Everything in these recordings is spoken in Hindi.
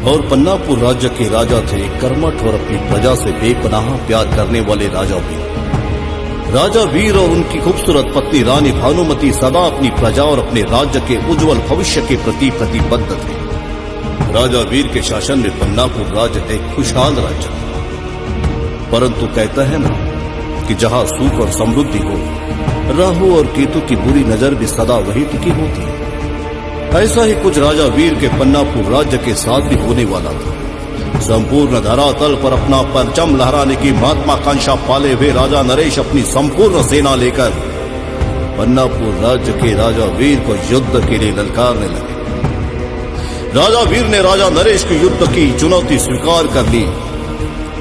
और पन्नापुर राज्य के राजा थे कर्मठ और अपनी प्रजा से बेपनाह प्यार करने वाले राजा वीर। राजा वीर और उनकी खूबसूरत पत्नी रानी भानुमति सदा अपनी प्रजा और अपने राज्य के उज्जवल भविष्य के प्रति प्रतिबद्ध थे। राजा वीर के शासन में पन्नापुर राज्य एक खुशहाल राज्य था। परंतु कहता है ना कि जहां सुख और समृद्धि हो, राहु और केतु की बुरी नजर भी सदा वही टिकी होती है। ऐसा ही कुछ राजा वीर के पन्नापुर राज्य के साथ भी होने वाला था। संपूर्ण धरातल पर अपना परचम लहराने की महत्वाकांक्षा पाले हुए राजा नरेश अपनी संपूर्ण सेना लेकर पन्नापुर राज्य के राजा वीर को युद्ध के लिए ललकारने लगे। राजा वीर ने राजा नरेश की युद्ध की चुनौती स्वीकार कर ली।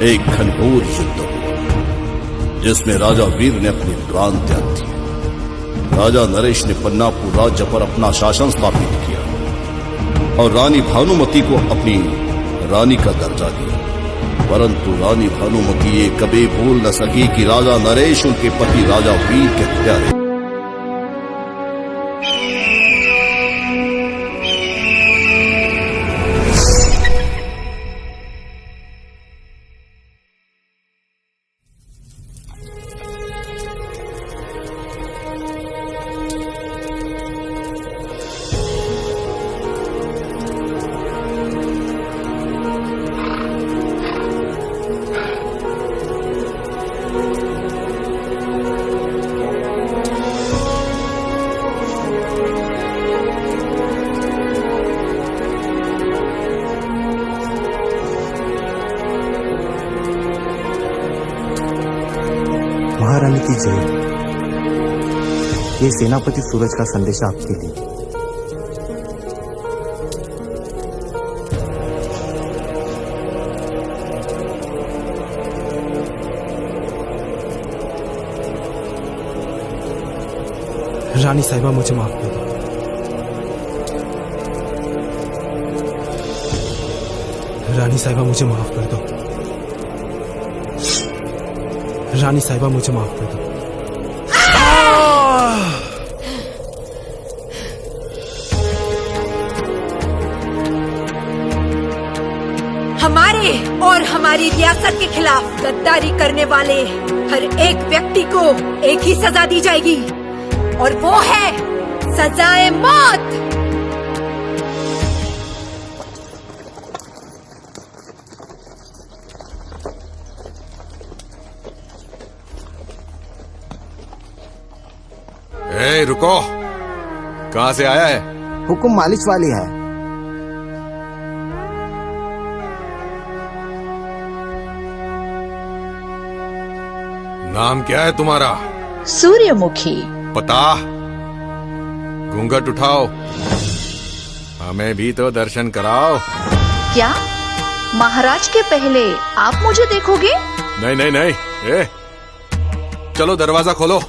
एक घनघोर युद्ध हुआ जिसमें राजा वीर ने अपने प्राण त्याग दिए। राजा नरेश ने पन्नापुर राज्य पर अपना शासन स्थापित किया और रानी भानुमति को अपनी रानी का दर्जा दिया। परंतु रानी भानुमति ये कभी भूल न सकी कि राजा नरेश उनके पति राजा वीर के प्यारे। महारानी की जय। ये सेनापति सूरज का संदेश आपके लिए। रानी साहिबा मुझे माफ कर दो। रानी साहिबा मुझे माफ कर दो। रानी साहिबा मुझे माफ कर दो। हमारे और हमारी रियासत के खिलाफ गद्दारी करने वाले हर एक व्यक्ति को एक ही सजा दी जाएगी और वो है सजाए मौत। ए, रुको। कहां से आया है? हुकुम मालिश वाली है। नाम क्या है तुम्हारा? सूर्यमुखी। पता? घूंघट उठाओ, हमें भी तो दर्शन कराओ। क्या महाराज के पहले आप मुझे देखोगे? नहीं नहीं नहीं। ए, चलो दरवाजा खोलो।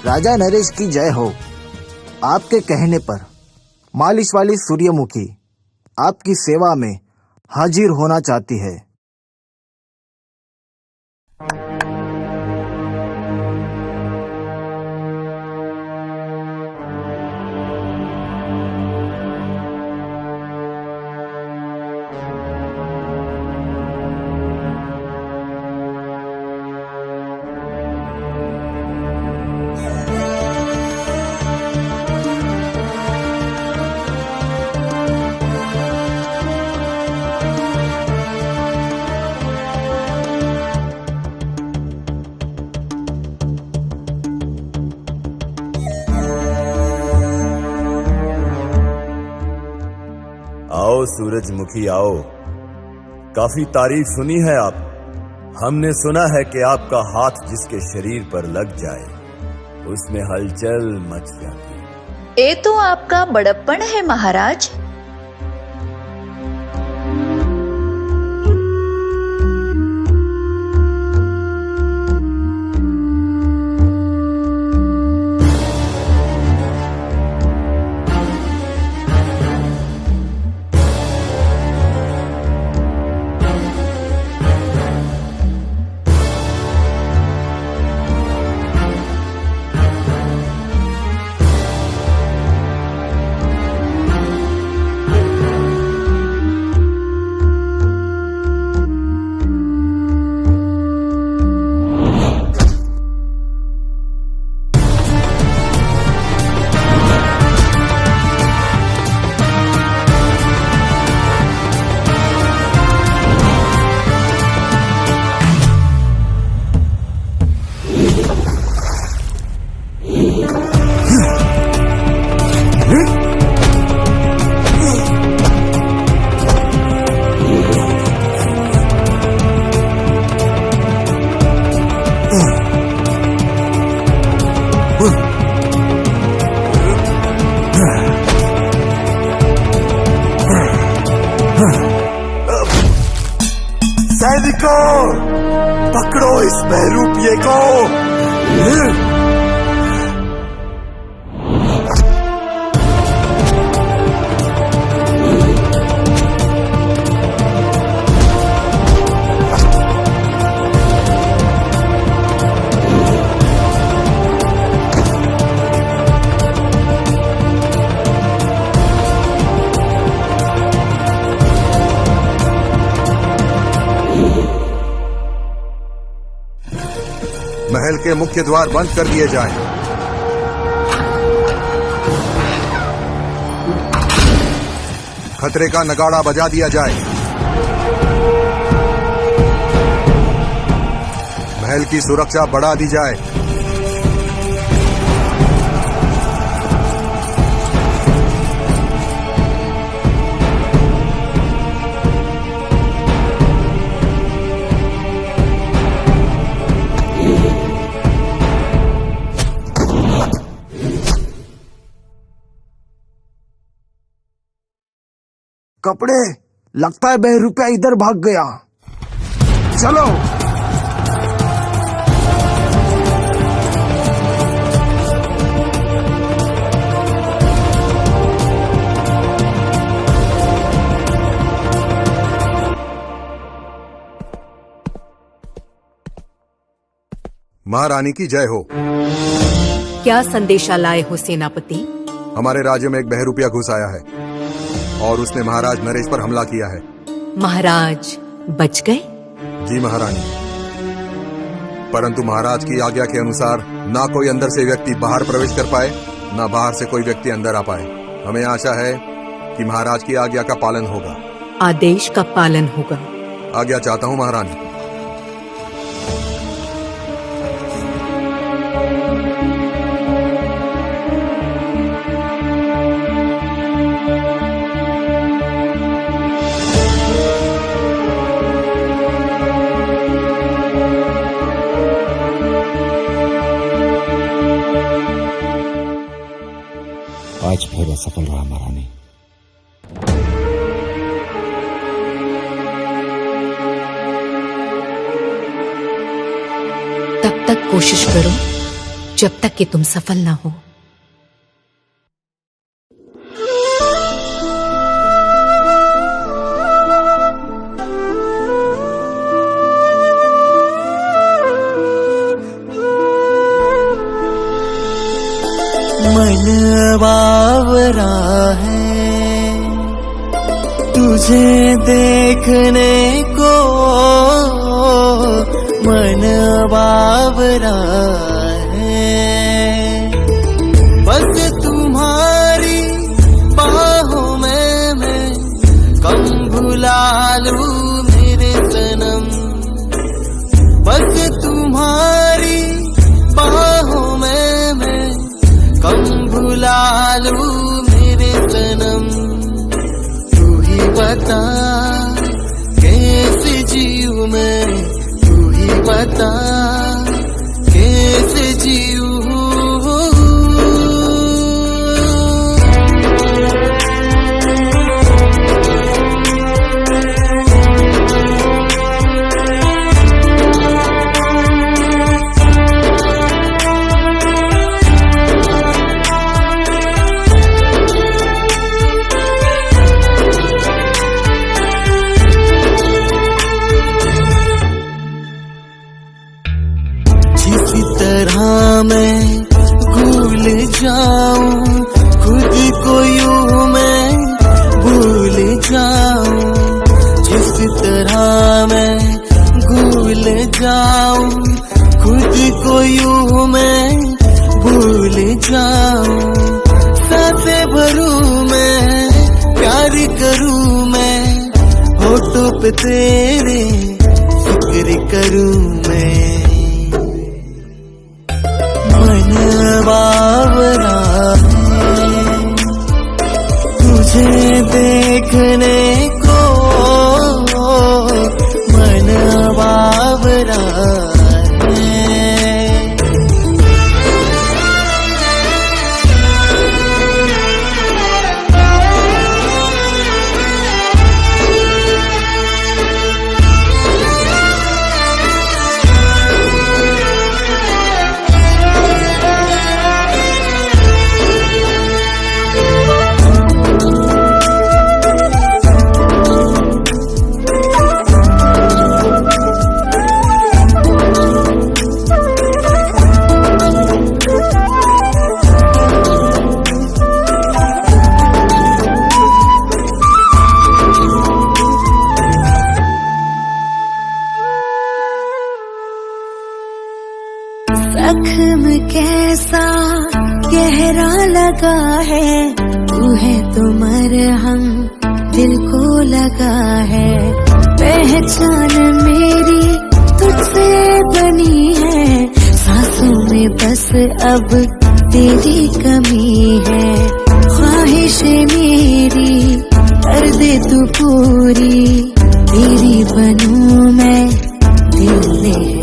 राजा नरेश की जय हो। आपके कहने पर मालिश वाली सूर्यमुखी आपकी सेवा में हाजिर होना चाहती है। सूरजमुखी आओ। काफी तारीफ सुनी है आप। हमने सुना है कि आपका हाथ जिसके शरीर पर लग जाए उसमें हलचल मच जाती है। ये तो आपका बड़प्पन है महाराज। सैनिकों, पकड़ो इस बहरूपिये को। महल के मुख्य द्वार बंद कर दिए जाएं। खतरे का नगाड़ा बजा दिया जाए। महल की सुरक्षा बढ़ा दी जाए। कपड़े, लगता है बहरूपिया इधर भाग गया। चलो। महारानी की जय हो। क्या संदेशा लाए हो सेनापति? हमारे राज्य में एक बहरूपिया घुस आया है और उसने महाराज नरेश पर हमला किया है। महाराज बच गए? जी महारानी, परंतु महाराज की आज्ञा के अनुसार ना कोई अंदर से व्यक्ति बाहर प्रवेश कर पाए, ना बाहर से कोई व्यक्ति अंदर आ पाए। हमें आशा है कि महाराज की आज्ञा का पालन होगा। आदेश का पालन होगा। आज्ञा चाहता हूँ महारानी। आज फिर असफल रहा महारानी। तब तक कोशिश करो जब तक कि तुम सफल ना हो। मन बावरा है तुझे देखने को, मन बावरा है बस तुम्हारी बाहों में मैं कम भुला लूं मेरे सनम। बस तुम्हारी बाहों में मैं कम भुला लूं मेरे सनम। तू ही बता कैसे जीऊं। जिस तरह मैं भूल जाऊं खुद को यूं मैं भूल जाऊं। जिस तरह मैं भूल जाऊं खुद को यूं मैं भूल जाऊं। सांसें भरूं मैं प्यार करूं मैं होठों पे तेरे फिक्र करूं मैं। मन बावरा है तुझे देखने को, मन बावरा है। जख्म कैसा गहरा लगा है, तू है तो मरहम दिल को लगा है। पहचान मेरी तुझसे बनी है, सांसों में बस अब तेरी कमी है। ख्वाहिश मेरी कर दे तू पूरी, तेरी बनूं मैं दिल में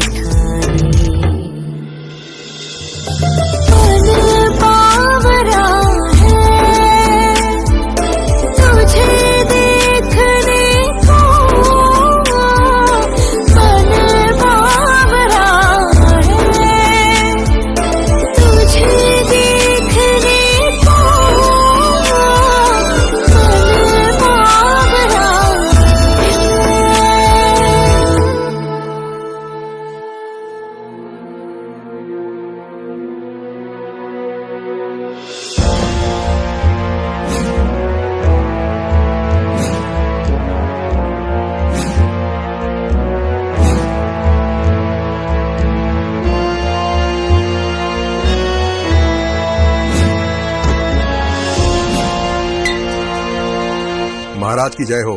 महाराज की जय हो।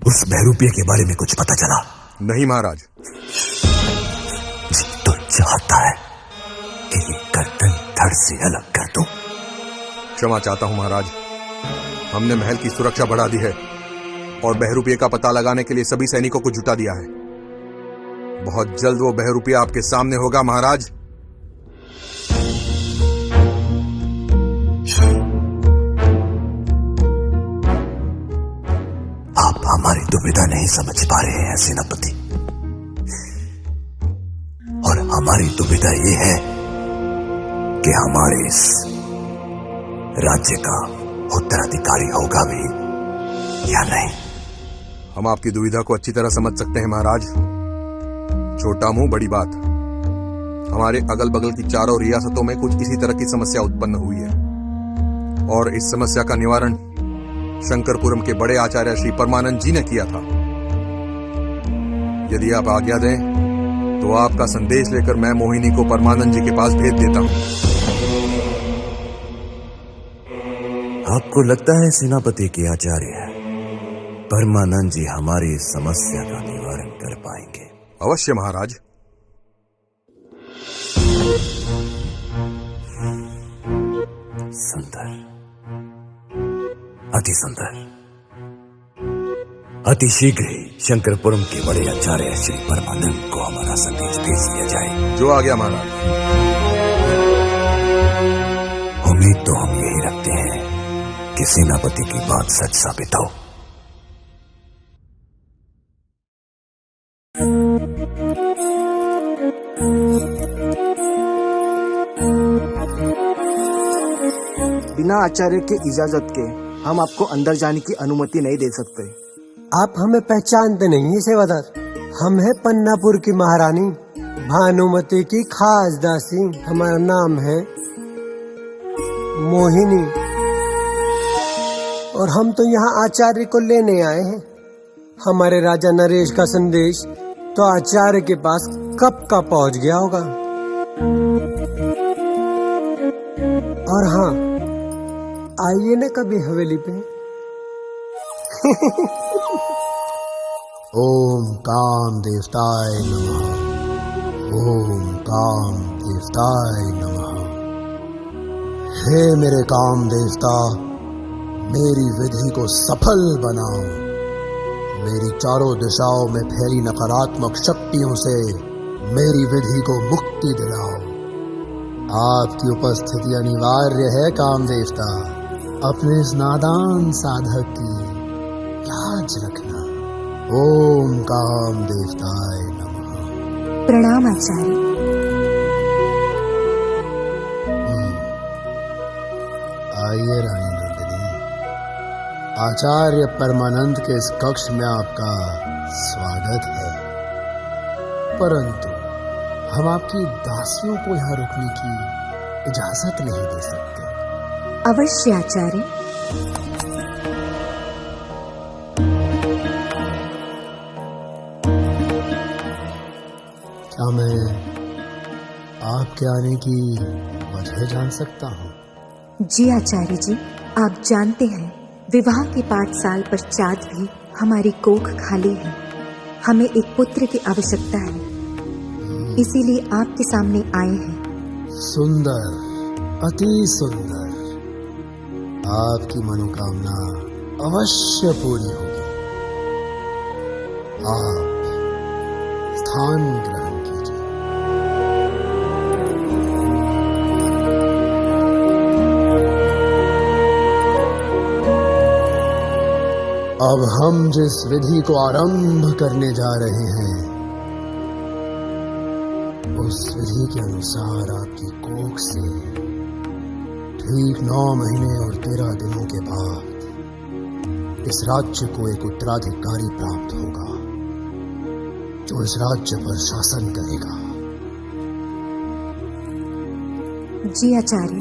उस बहरूपिया के बारे में कुछ पता चला? नहीं महाराज। तो चाहता है कि गर्दन धड़ से अलग कर दूं। क्षमा चाहता हूं महाराज, हमने महल की सुरक्षा बढ़ा दी है और बहरूपिया का पता लगाने के लिए सभी सैनिकों को जुटा दिया है। बहुत जल्द वो बहरूपिया आपके सामने होगा महाराज। आप हमारी दुविधा नहीं समझ पा रहे हैं सेनापति, और हमारी दुविधा ये है कि हमारे इस राज्य का उत्तराधिकारी होगा भी या नहीं। हम आपकी दुविधा को अच्छी तरह समझ सकते हैं महाराज। छोटा मुंह बड़ी बात। हमारे अगल बगल की चारों रियासतों में कुछ इसी तरह की समस्या उत्पन्न हुई है और इस समस्या का निवारण शंकरपुरम के बड़े आचार्य श्री परमानंद जी ने किया था। यदि आप आज्ञा दें तो आपका संदेश लेकर मैं मोहिनी को परमानंद जी के पास भेज देता हूं। आपको लगता है सेनापति के आचार्य परमानंद जी हमारी समस्या का निवारण कर पाएंगे? अवश्य महाराज। सुंदर, अति सुंदर। अति शीघ्र ही शंकरपुरम के बड़े आचार्य श्री परमानंद को हमारा संदेश भेज दिया जाए। जो आ गया महाराज। उम्मीद तो हम यही रखते हैं कि सेनापति की बात सच साबित हो। बिना आचार्य के इजाजत के हम आपको अंदर जाने की अनुमति नहीं दे सकते। आप हमें पहचानते नहीं सेवादार। हम है पन्नापुर की महारानी भानुमति की खास दासी। हमारा नाम है मोहिनी और हम तो यहाँ आचार्य को लेने आए हैं। हमारे राजा नरेश का संदेश तो आचार्य के पास कब का पहुँच गया होगा। और हाँ, आइए न कभी हवेली पे। ओम काम देवताय नमः। ओम काम देवताय नमः। हे मेरे काम देवता, मेरी विधि को सफल बनाओ। मेरी चारों दिशाओं में फैली नकारात्मक शक्तियों से मेरी विधि को मुक्ति दिलाओ। आपकी उपस्थिति अनिवार्य है काम देवता। अपने इस नादान साधक की लाज रखना। ओम काम देवताय नमः। प्रणाम आचार्य। आइए रानी नंदिनी, आचार्य परमानंद के इस कक्ष में आपका स्वागत है। परंतु हम आपकी दासियों को यहाँ रुकने की इजाजत नहीं दे सकते। अवश्य आचार्य। क्या मैं आपके आने की वजह जान सकता हूँ? जी आचार्य जी, आप जानते हैं विवाह के 5 साल पश्चात भी हमारी कोख खाली है। हमें एक पुत्र की आवश्यकता है, इसीलिए आपके सामने आए हैं। सुंदर, अति सुंदर। आपकी मनोकामना अवश्य पूरी होगी। आप स्थान ग्रहण कीजिए। अब हम जिस विधि को आरंभ करने जा रहे हैं, उस विधि के अनुसार आपकी कोख से ठीक 9 महीने और 13 दिनों के बाद इस राज्य को एक उत्तराधिकारी प्राप्त होगा, जो इस राज्य पर शासन करेगा। जी आचार्य।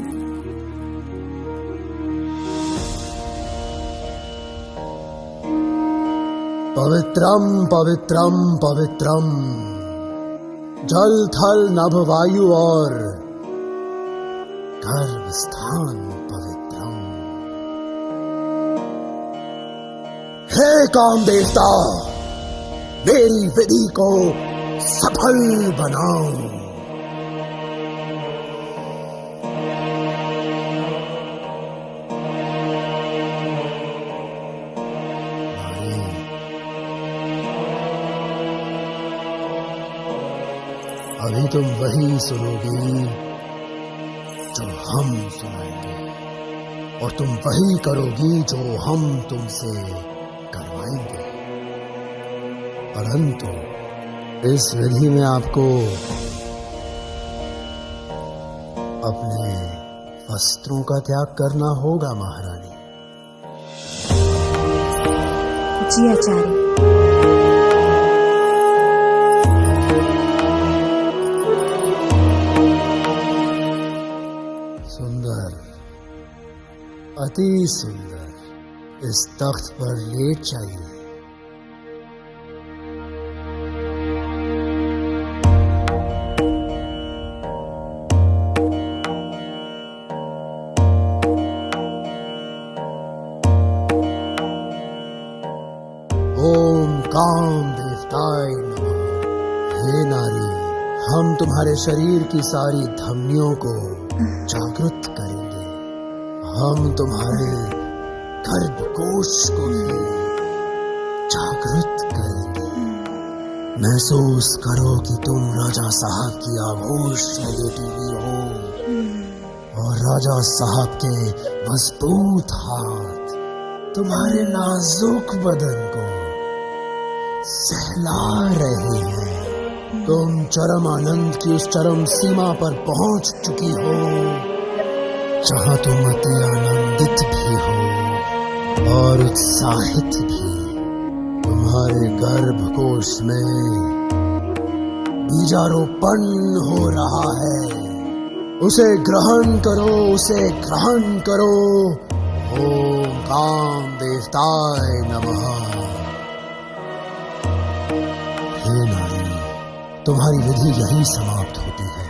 पवित्रम पवित्रम पवित्रम, जल थल नभ वायु और गर्भ स्थान पवित्रम। हे काम देवता, मेरी विधि को सफल बनाओ। अभी तुम वही सुनोगी जो हम सुनाएंगे, और तुम वही करोगी जो हम तुमसे करवाएंगे। परंतु इस विधि में आपको अपने वस्त्रों का त्याग करना होगा महारानी। जी आचार्य। अति सुंदर, इस तख्त पर लेट जाइए। ओम काम देवताय नमः। हे नारी, हम तुम्हारे शरीर की सारी धमनियों को जागृत करेंगे। हम तुम्हारे गर्भकोश को भी जागृत करेंगे। महसूस करो कि तुम राजा साहब की आगोश में लेटी हुई हो और राजा साहब के मजबूत हाथ तुम्हारे नाजुक बदन को सहला रहे हैं। तुम चरम आनंद की उस चरम सीमा पर पहुंच चुकी हो जहां तुम अति आनंदित भी हो और उत्साहित भी। तुम्हारे गर्भकोश में बीजारोपण हो रहा है। उसे ग्रहण करो, उसे ग्रहण करो। ओम काम देवताय नमः। हे नारी, तुम्हारी विधि यही समाप्त होती है।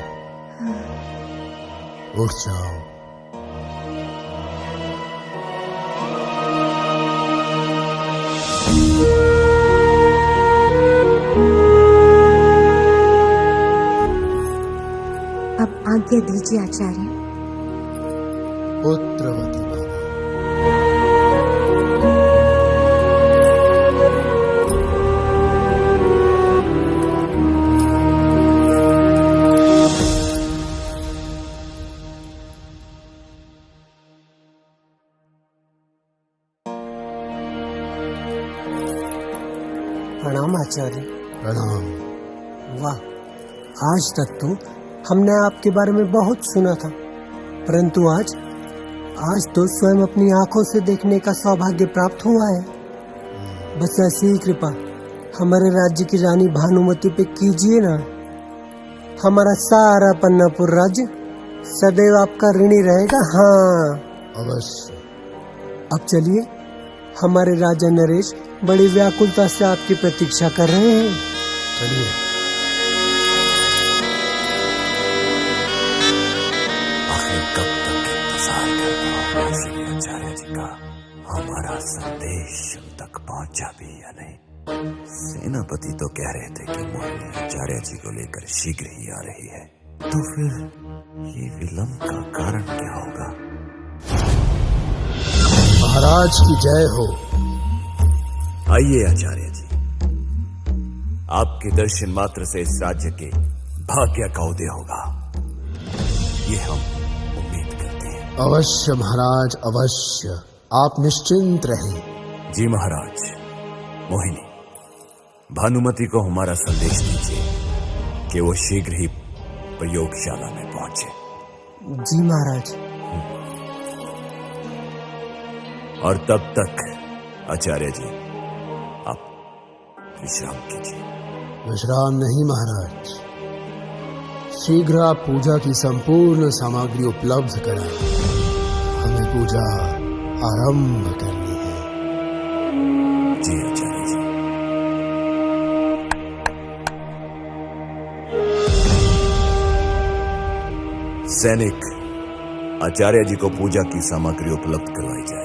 उठ जाओ। अब आज्ञा दीजिए आचार्य। पुत्रवती प्रणाम आचार्य। प्रणाम। वाह, आज तक तो हमने आपके बारे में बहुत सुना था, परंतु आज तो स्वयं अपनी आंखों से देखने का सौभाग्य प्राप्त हुआ है। बस ऐसी ही कृपा हमारे राज्य की रानी भानुमति पे कीजिए ना। हमारा सारा पन्नापुर राज्य सदैव आपका ऋणी रहेगा। हाँ अवश्य। अब चलिए, हमारे राजा नरेश बड़ी व्याकुलता से आपकी प्रतीक्षा कर रहे हैं। चलिए। आखिर कब तक इंतजार कर पाऊंगा श्री आचार्य जी का? हमारा संदेश उन तक पहुंचा भी या नहीं? सेनापति तो कह रहे थे कि मोहिनी आचार्य जी को लेकर शीघ्र ही आ रही है, तो फिर ये विलंब का कारण क्या होगा? महाराज की जय हो। आइए आचार्य जी, आपके दर्शन मात्र से इस राज्य के भाग्य का उदय होगा, ये हम उम्मीद करते हैं। अवश्य महाराज, अवश्य। आप निश्चिंत रहें। जी महाराज। मोहिनी, भानुमति को हमारा संदेश दीजिए कि वो शीघ्र ही प्रयोगशाला में पहुंचे। जी महाराज। और तब तक आचार्य जी आप विश्राम कीजिए। विश्राम नहीं महाराज, शीघ्र आप पूजा की संपूर्ण सामग्री उपलब्ध कराएं। हमें पूजा आरंभ करनी है। जी आचार्य जी। सैनिक, आचार्य जी को पूजा की सामग्री उपलब्ध करवाई जाए।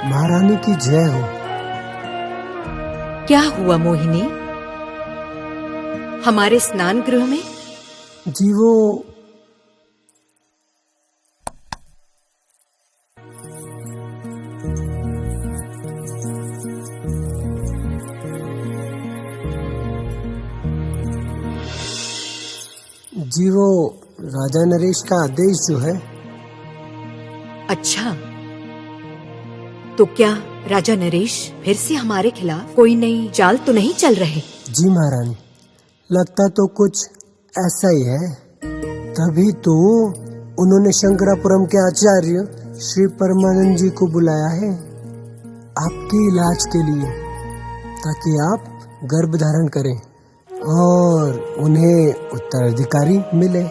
महारानी की जय हो। क्या हुआ मोहिनी? हमारे स्नान गृह में? जी वो राजा नरेश का आदेश जो है। अच्छा, तो क्या राजा नरेश फिर से हमारे खिलाफ कोई नई चाल तो नहीं चल रहे? जी महारानी, लगता तो कुछ ऐसा ही है। तभी तो उन्होंने शंकरापुरम के आचार्य श्री परमानंद जी को बुलाया है आपके इलाज के लिए, ताकि आप गर्भ धारण करें। और उन्हें उत्तराधिकारी मिले।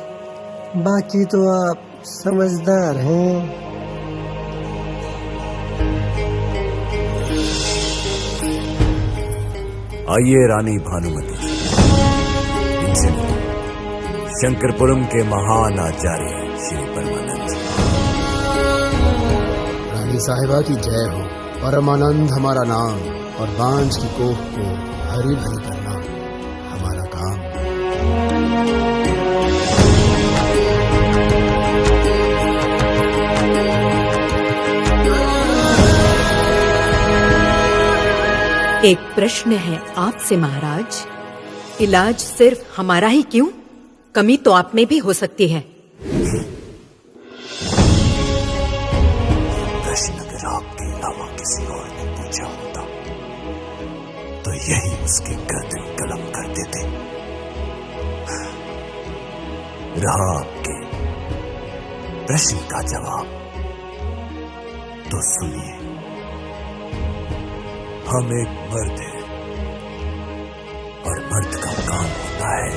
बाकी तो आप समझदार हैं। आइए रानी भानुमति, इनसे शंकरपुरम के महान आचार्य श्री परमानंद जी। रानी साहिबा की जय हो। परमानंद हमारा नाम और बांझ की कोख को हरी भरी करना हमारा काम। एक प्रश्न है आपसे महाराज, इलाज सिर्फ हमारा ही क्यों? कमी तो आप में भी हो सकती है। प्रश्न अगर आपके अलावा किसी और ने पूछा होता तो यही उसके गर्दन कलम कर देते। रहा आपके प्रश्न का जवाब तो सुनिए। हम एक मर्द हैं और मर्द का काम होता है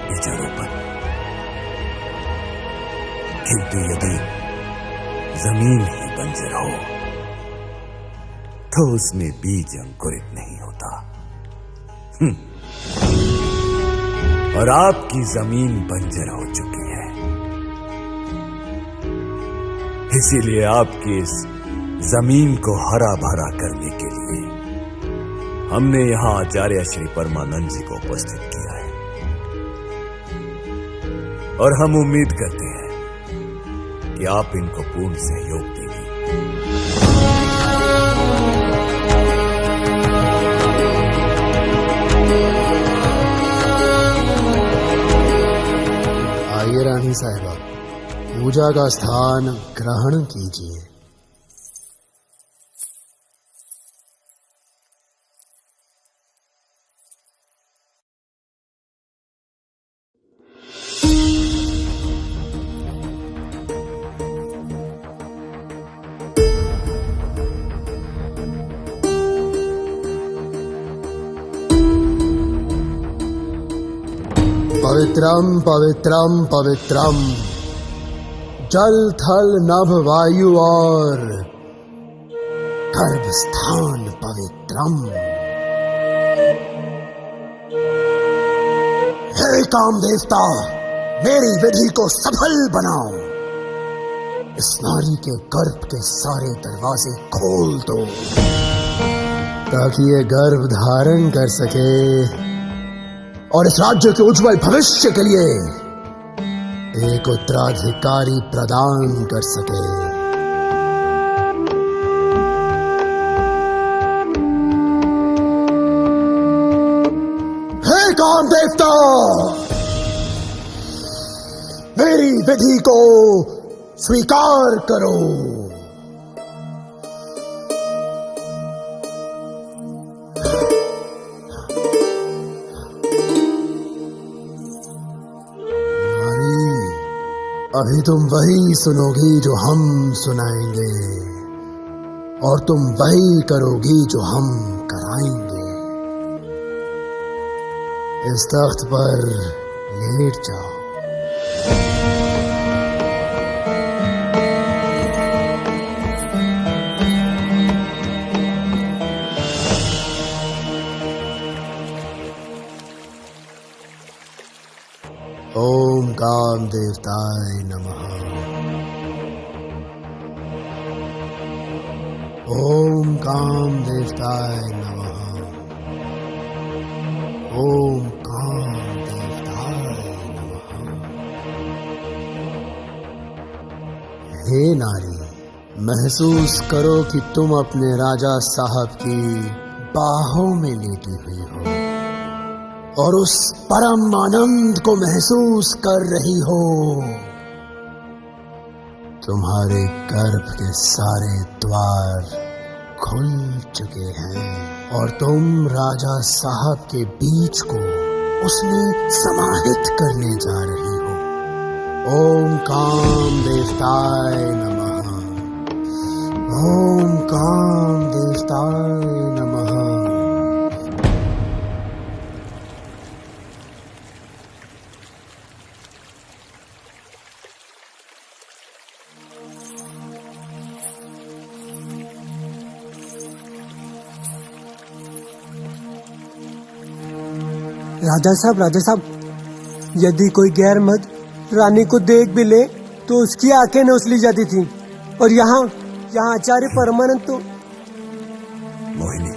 बीजारोपण। किंतु यदि जमीन ही बंजर हो तो उसमें बीज अंकुरित नहीं होता। और आपकी जमीन बंजर हो चुकी है, इसीलिए आपकी इस जमीन को हरा भरा करने के लिए हमने यहां आचार्य श्री परमानंद जी को उपस्थित किया है। और हम उम्मीद करते हैं कि आप इनको पूर्ण सहयोग देंगे। आइए रानी साहिबा, पूजा का स्थान ग्रहण कीजिए। पवित्रम पवित्रम पवित्रम, जल थल नभ वायु और गर्भ स्थान पवित्रम। हे काम देवता, मेरी विधि को सफल बनाओ। इस नारी के गर्भ के सारे दरवाजे खोल दो ताकि ये गर्भ धारण कर सके और इस राज्य के उज्जवल भविष्य के लिए एक उत्तराधिकारी प्रदान कर सके। हे काम देवता, मेरी विधि को स्वीकार करो। अभी तुम वही सुनोगी जो हम सुनाएंगे और तुम वही करोगी जो हम कराएंगे। इस तख्त पर लेट जाओ। ओम काम देवताय नमः। ओम काम देवताय नमः। ओम काम देवताय नमः। हे नारी, महसूस करो कि तुम अपने राजा साहब की बाहों में लेटी हुई हो और उस परम आनंद को महसूस कर रही हो। तुम्हारे गर्भ के सारे द्वार खुल चुके हैं और तुम राजा साहब के बीज को उसमें समाहित करने जा रही हो। ओम काम देवताय नमः। ओम काम देवताय नमः। राजा साहब, यदि कोई गैर मर्द रानी को देख भी ले तो उसकी आंखें नोच ली जाती थी, और यहाँ आचार्य परमानंद तो। मोहिनी,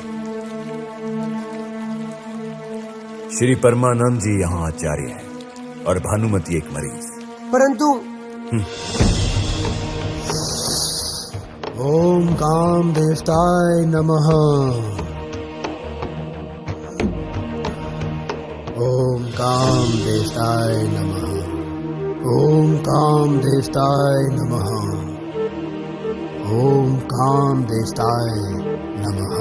श्री परमानंद जी यहाँ आचार्य हैं और भानुमति एक मरीज। परंतु ओम काम देवताय नमः। ओम काम देवताय नमः। ओम काम देवताय नमः। ओम काम देवताय नमः।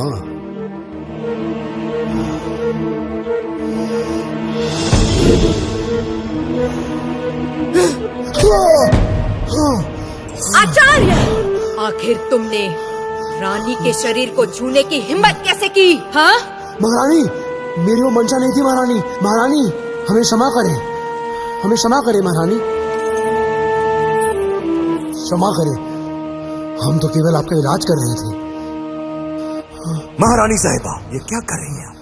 आचार्य, आखिर तुमने रानी के शरीर को छूने की हिम्मत कैसे की? हाँ महारानी, मेरी वो मंशा नहीं थी महारानी। महारानी, हमें क्षमा करें, हमें क्षमा करें महारानी, क्षमा करें। हम तो केवल आपका इलाज कर रहे थे। महारानी साहिबा, ये क्या कर रही हैं आप?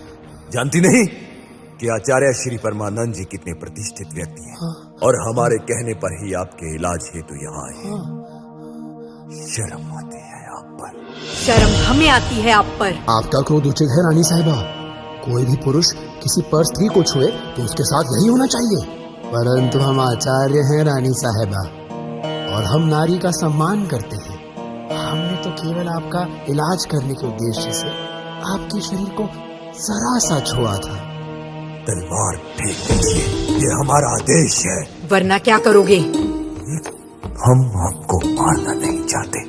जानती नहीं कि आचार्य श्री परमानंद जी कितने प्रतिष्ठित व्यक्ति हैं, और हमारे कहने पर ही आपके इलाज हेतु यहाँ आए हैं। शर्म आती है आप पर। शर्म हमें आती है आप पर। आपका क्रोध उचित है रानी साहिबा। कोई भी पुरुष किसी पर स्त्री को छुए तो उसके साथ यही होना चाहिए। परंतु हम आचार्य हैं रानी साहिबा, और हम नारी का सम्मान करते हैं। हमने तो केवल आपका इलाज करने के उद्देश्य से आपके शरीर को जरा सा छुआ था। तलवार फेंक दीजिए, ये हमारा आदेश है। वरना क्या करोगे? हम आपको मारना नहीं चाहते,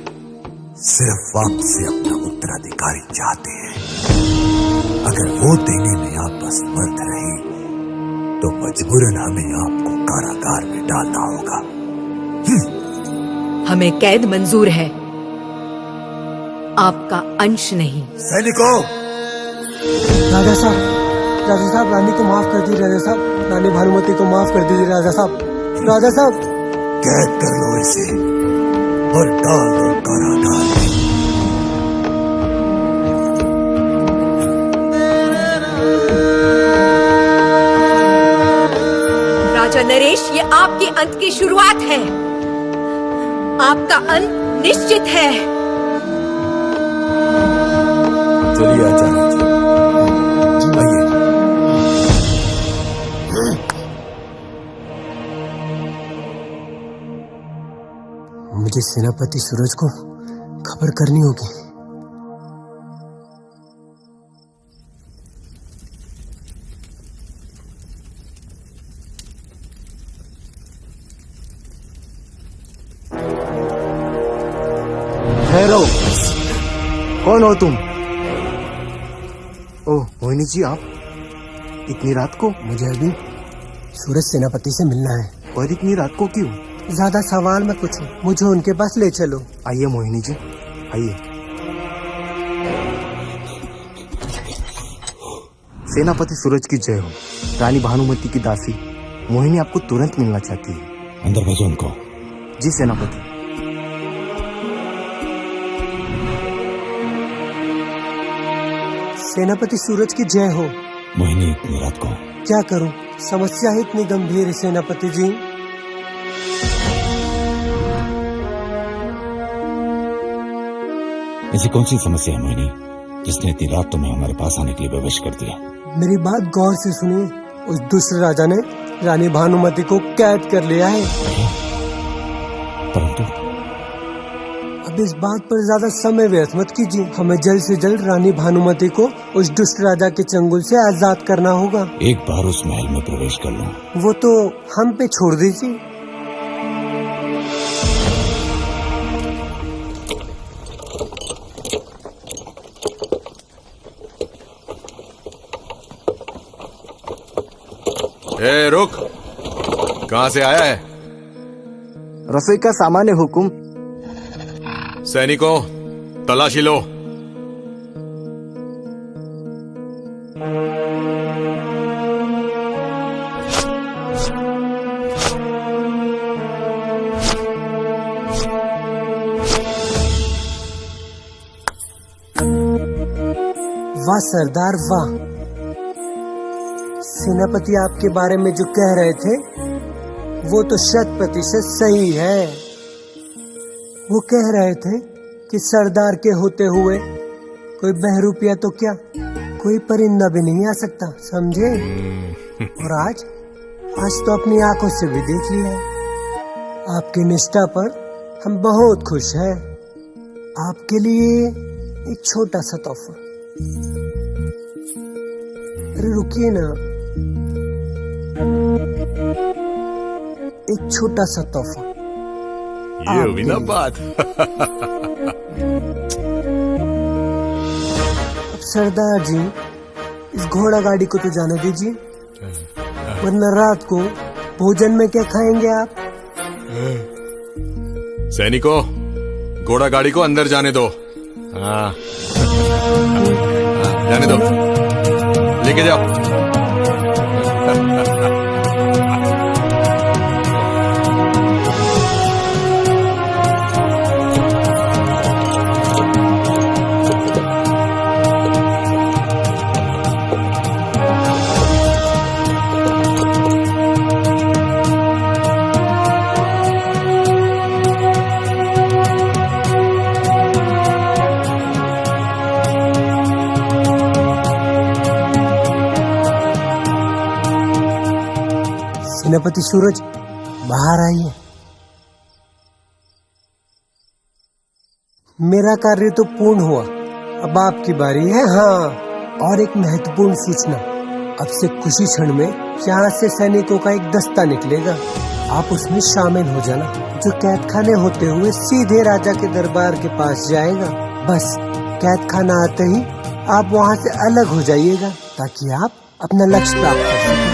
सिर्फ आपसे अपना उत्तराधिकारी चाहते हैं। अगर वो देने में आप असमर्थ रहे तो मजबूरन हमें आपको कारागार में डालना होगा। हमें कैद मंजूर है, आपका अंश नहीं। सैनिकों, राजा साहब, रानी को माफ कर दीजिए। राजा साहब, रानी भानुमति को माफ कर दीजिए। राजा साहब, कैद कर लो इसे और डाल दो कारागार में। राजा नरेश, ये आपके अंत की शुरुआत है। आपका अंत निश्चित है। चलिए आचार्य जी, आइए। मुझे सेनापति सूरज को खबर करनी होगी। ठहरो, कौन हो तुम? ओह मोहिनी जी, आप इतनी रात को? मुझे अभी सूरज सेनापति से मिलना है। पर इतनी रात को क्यों? ज्यादा सवाल मत पूछो, मुझे उनके पास ले चलो। आइए मोहिनी जी, आइए। सेनापति सूरज की जय हो। रानी भानुमति की दासी मोहिनी आपको तुरंत मिलना चाहती है। अंदर भेजो उनको। जी सेनापति। सेनापति सूरज की जय हो। मोहिनी इतनी रात को? क्या करूं, समस्या ही इतनी गंभीर है सेनापति जी। ऐसी कौन सी समस्या है मोहिनी जिसने इतनी रात तुम्हें हमारे पास आने के लिए प्रवेश कर दिया? मेरी बात गौर से सुनिए। उस दूसरे राजा ने रानी भानुमति को कैद कर लिया है। परंतु अब इस बात पर ज्यादा समय व्यर्थ मत कीजिए। हमें जल्द से जल्द रानी भानुमति को उस दुष्ट राजा के चंगुल से आजाद करना होगा। एक बार उस महल में प्रवेश कर लो। वो तो हम पे छोड़ दीजिए। ए, रुक। कहां से आया है? रसोई का सामान है हुकुम। सैनिकों, तलाशी लो। वाह सरदार वाह। सेनापति आपके बारे में जो कह रहे थे वो तो 100% सही है। वो कह रहे थे कि सरदार के होते हुए कोई बहरूपिया तो क्या कोई परिंदा भी नहीं आ सकता, समझे? और आज तो अपनी आंखों से भी देख लिया है। आपकी निष्ठा पर हम बहुत खुश हैं। आपके लिए एक छोटा सा तोहफा। अरे रुकिए ना, एक छोटा सा तोहफा। ये हुई ना बात। अब सरदार जी, इस घोड़ा गाड़ी को तो जाने दीजिए, वरना रात को भोजन में क्या खाएंगे आप? सैनिकों, घोड़ा गाड़ी को अंदर जाने दो। हाँ, जाने दो, लेके जाओ। सेनापति सूरज, बाहर आइए। मेरा कार्य तो पूर्ण हुआ, अब आपकी बारी है। हाँ, और एक महत्वपूर्ण सूचना, अब से कुछ ही क्षण में यहाँ से सैनिकों का एक दस्ता निकलेगा। आप उसमें शामिल हो जाना, जो कैद खाने होते हुए सीधे राजा के दरबार के पास जाएगा। बस कैद खाना आते ही आप वहाँ से अलग हो जाइएगा, ताकि आप अपना लक्ष्य प्राप्त कर सकें।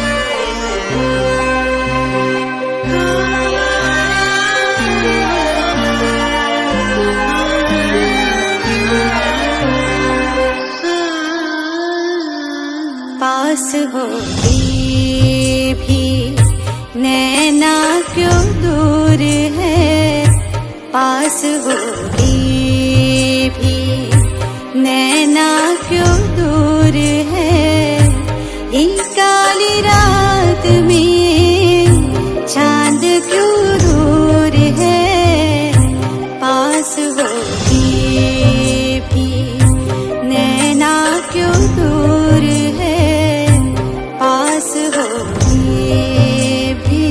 पास होके भी नैना क्यों दूर है, पास होके भी नैना क्यों दूर है, एक काली रात में चांद क्यों दूर है, पास होके भी नैना क्यों दूर है, पास होके भी।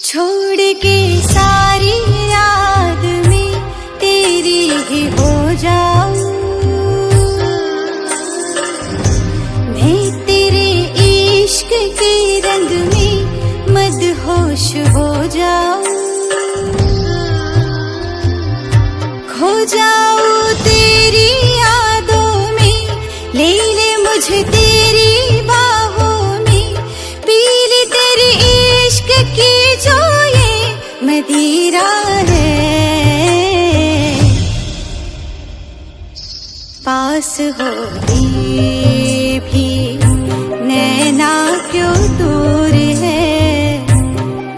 छोड़ के सारी याद में तेरी ही हो जाऊं, मैं तेरे इश्क के रंग में मदहोश हो जाऊं, खो जाऊं तेरी यादों में, ले ले मुझे तेरी बाहों में, पी ले तेरे इश्क की जो ये मदिरा है, पास होके भी नैना क्यों दूर है,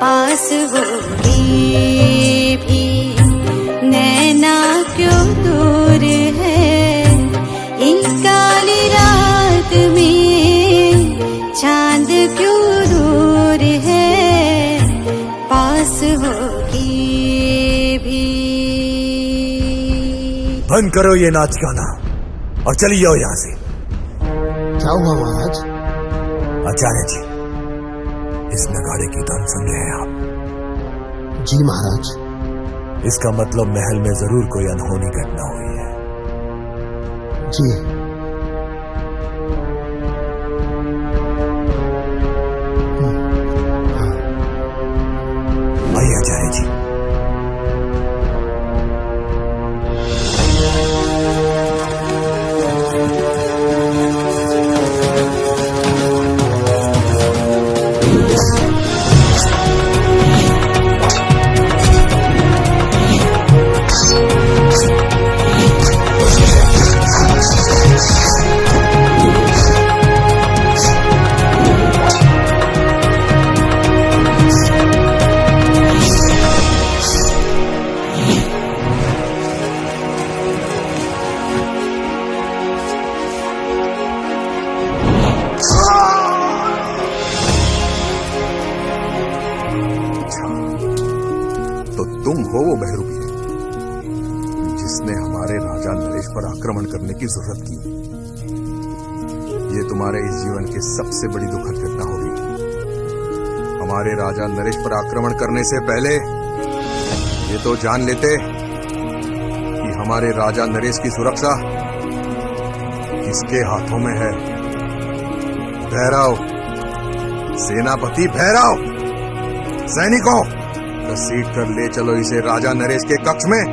पास होके भी नैना क्यों दूर है, एक काली रात में चांद क्यों दूर है, पास होके भी। बंद करो ये नाच गाना और चली जाओ यहाँ से। क्या हुआ महाराज? आचार्य जी, इस नगाड़े की धुन सुन रहे हैं आप? जी महाराज। इसका मतलब महल में जरूर कोई अनहोनी घटना हुई है। जी। आइए आचार्य जी। तो तुम हो वो बहरूपी जिसने हमारे राजा नरेश पर आक्रमण करने की जरूरत की। ये तुम्हारे इस जीवन की सबसे बड़ी दुखद घटना होगी। हमारे राजा नरेश पर आक्रमण करने से पहले ये तो जान लेते कि हमारे राजा नरेश की सुरक्षा किसके हाथों में है। भैरव, सेनापति भैरव, सैनिकों, घसीट कर ले चलो इसे राजा नरेश के कक्ष में।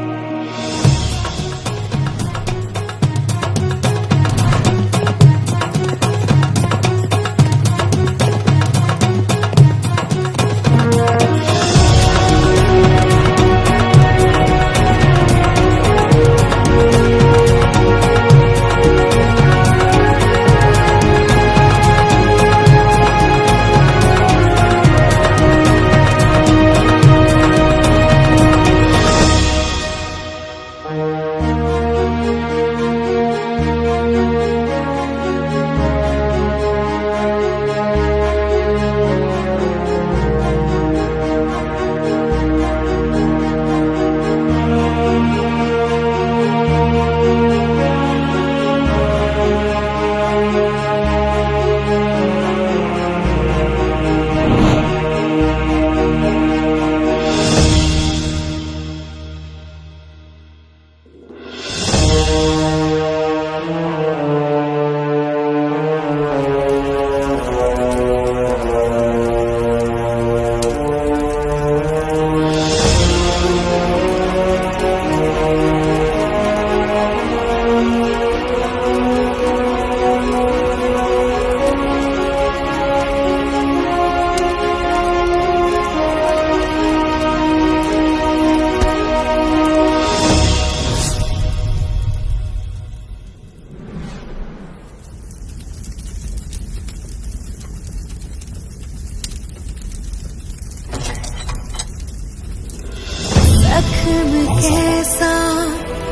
कैसा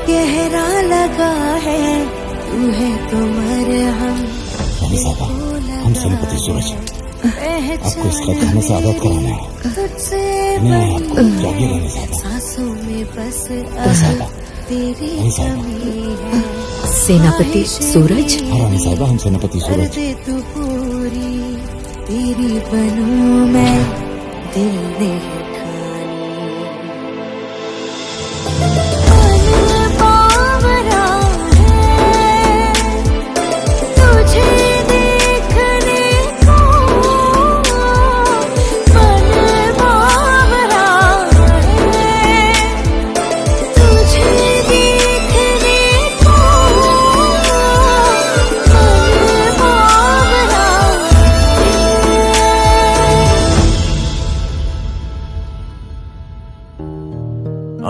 गहरा लगा है तू है तो मरहम। हम सेनापति सूरज आपको इस खाने से आजाद कराना है। तुझसे आपको जागे रहने साहबा। सांसों में बस अब तेरी कमी है। सेनापति सूरज। रानी साहबा, हम सेनापति सूरज। कर दे तू पूरी तेरी बनूं मैं दिल ने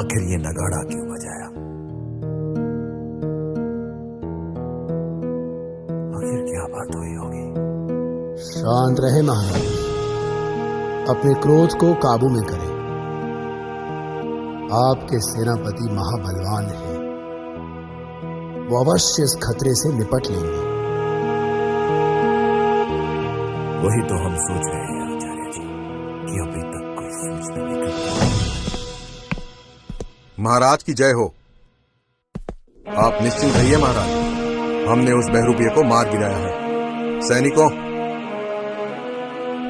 आखिर ये नगाड़ा क्यों बजाया? आखिर क्या बात हुई होगी? शांत रहे महाराज, अपने क्रोध को काबू में करें। आपके सेनापति महाबलवान हैं, वो अवश्य इस खतरे से निपट लेंगे। वही तो हम सोच रहे हैं आचार्य जी कि अभी तक कोई सूचना नहीं। महाराज की जय हो। आप निश्चिंत रहिए महाराज, हमने उस बहरूपिये को मार गिराया है। सैनिकों,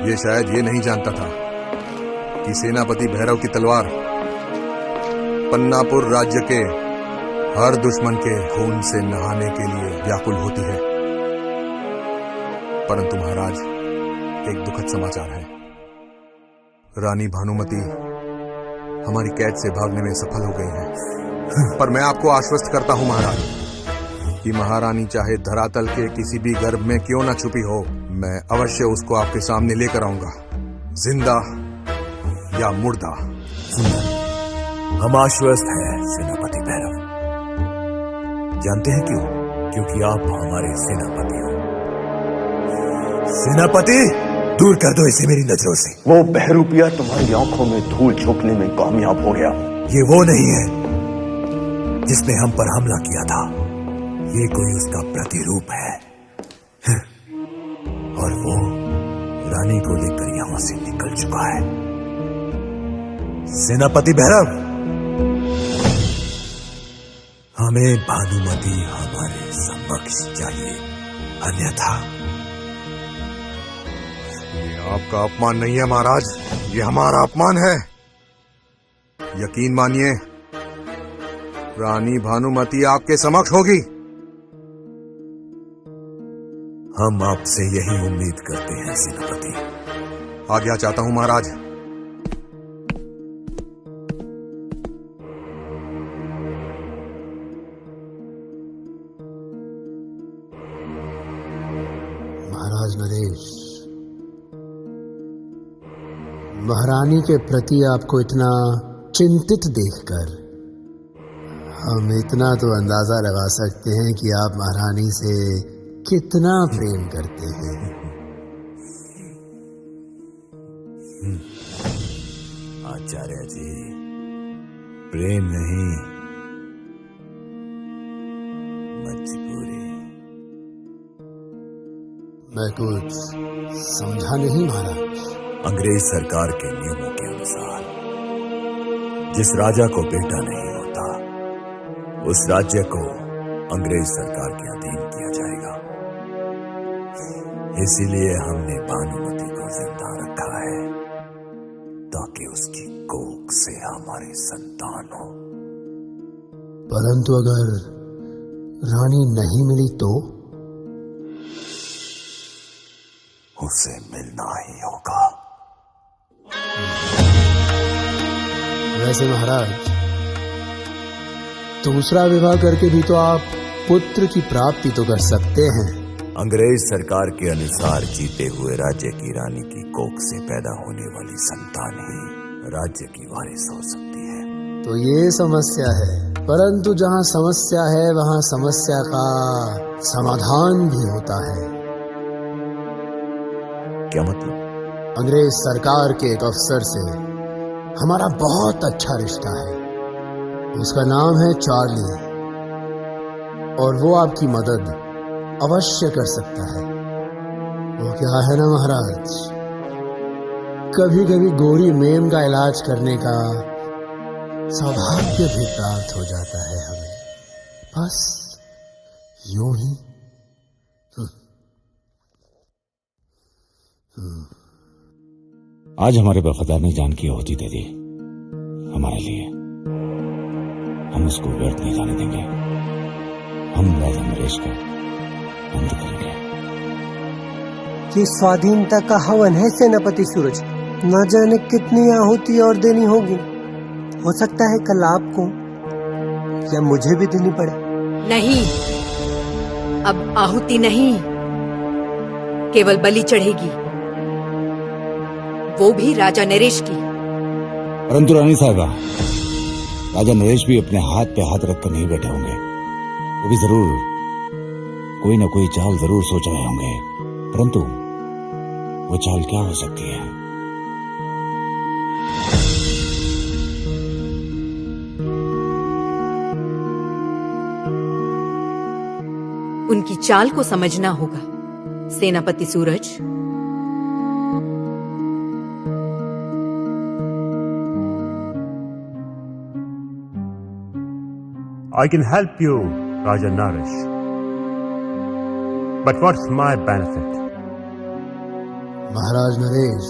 ये शायद ये नहीं जानता था कि सेनापति भैरव की तलवार पन्नापुर राज्य के हर दुश्मन के खून से नहाने के लिए व्याकुल होती है। परंतु महाराज, एक दुखद समाचार है। रानी भानुमति हमारी कैद से भागने में सफल हो गई है। पर मैं आपको आश्वस्त करता हूं महाराज कि महारानी चाहे धरातल के किसी भी गर्भ में क्यों ना छुपी हो, मैं अवश्य उसको आपके सामने लेकर आऊंगा, जिंदा या मुर्दा। हम आश्वस्त हैं सेनापति भैरव। जानते हैं क्यों? क्योंकि आप हमारे सेनापति हो। सेनापति, दूर कर दो इसे मेरी नजरों से। वो बहरूपिया तुम्हारी आंखों में धूल झोंकने में कामयाब हो गया। ये वो नहीं है जिसने हम पर हमला किया था, ये कोई उसका प्रतिरूप है। और वो रानी को लेकर यहां से निकल चुका है। सेनापति भैरव, हमें भानुमति हमारे समक्ष चाहिए, अन्यथा। ये आपका अपमान नहीं है महाराज, ये हमारा अपमान है। यकीन मानिए, रानी भानुमति आपके समक्ष होगी। हम आपसे यही उम्मीद करते हैं सेनापति। आज्ञा चाहता हूं महाराज। महाराज नरेश, महारानी के प्रति आपको इतना चिंतित देखकर हम इतना तो अंदाजा लगा सकते हैं कि आप महारानी से कितना प्रेम करते हैं। आचार्य जी, प्रेम नहीं, मजबूरी। मैं कुछ समझा नहीं महाराज। अंग्रेज सरकार के नियमों के अनुसार जिस राजा को बेटा नहीं होता, उस राज्य को अंग्रेज सरकार के अधीन किया जाएगा। इसीलिए हमने भानुमति को जिंदा रखा है, ताकि उसकी कोख से हमारे संतान हो। परंतु अगर रानी नहीं मिली तो? उसे मिलना ही होगा। वैसे महाराज, दूसरा विवाह करके भी तो आप पुत्र की प्राप्ति तो कर सकते हैं। अंग्रेज सरकार के अनुसार जीते हुए राज्य की रानी की कोख से पैदा होने वाली संतान ही राज्य की वारिस हो सकती है। तो ये समस्या है, परंतु जहाँ समस्या है वहाँ समस्या का समाधान भी होता है। क्या मतलब? अंग्रेज सरकार के एक अफसर से हमारा बहुत अच्छा रिश्ता है। उसका नाम है चार्ली, और वो आपकी मदद अवश्य कर सकता है। वो क्या है ना महाराज, कभी कभी गोरी मेम का इलाज करने का सौभाग्य भी प्राप्त हो जाता है हमें, बस यूं ही। आज हमारे वफादार ने जान की आहुति दे दी हमारे लिए। हम उसको व्यर्थ नहीं जाने देंगे। हम राजा नरेश का अंत करेंगे। ये स्वाधीनता का हवन है सेनापति सूरज, न जाने कितनी आहुति और देनी होगी। हो सकता है कल आपको या मुझे भी देनी पड़े। नहीं, अब आहुति नहीं, केवल बलि चढ़ेगी, वो भी राजा नरेश की। परंतु रानी साहिबा, राजा नरेश भी अपने हाथ पे हाथ रखकर नहीं बैठे होंगे। वो भी जरूर कोई ना कोई चाल जरूर सोच रहे होंगे, परंतु वो चाल क्या हो सकती है? उनकी चाल को समझना होगा सेनापति सूरज। I can help you, Raja Naresh. But what's my benefit? Maharaj Naresh,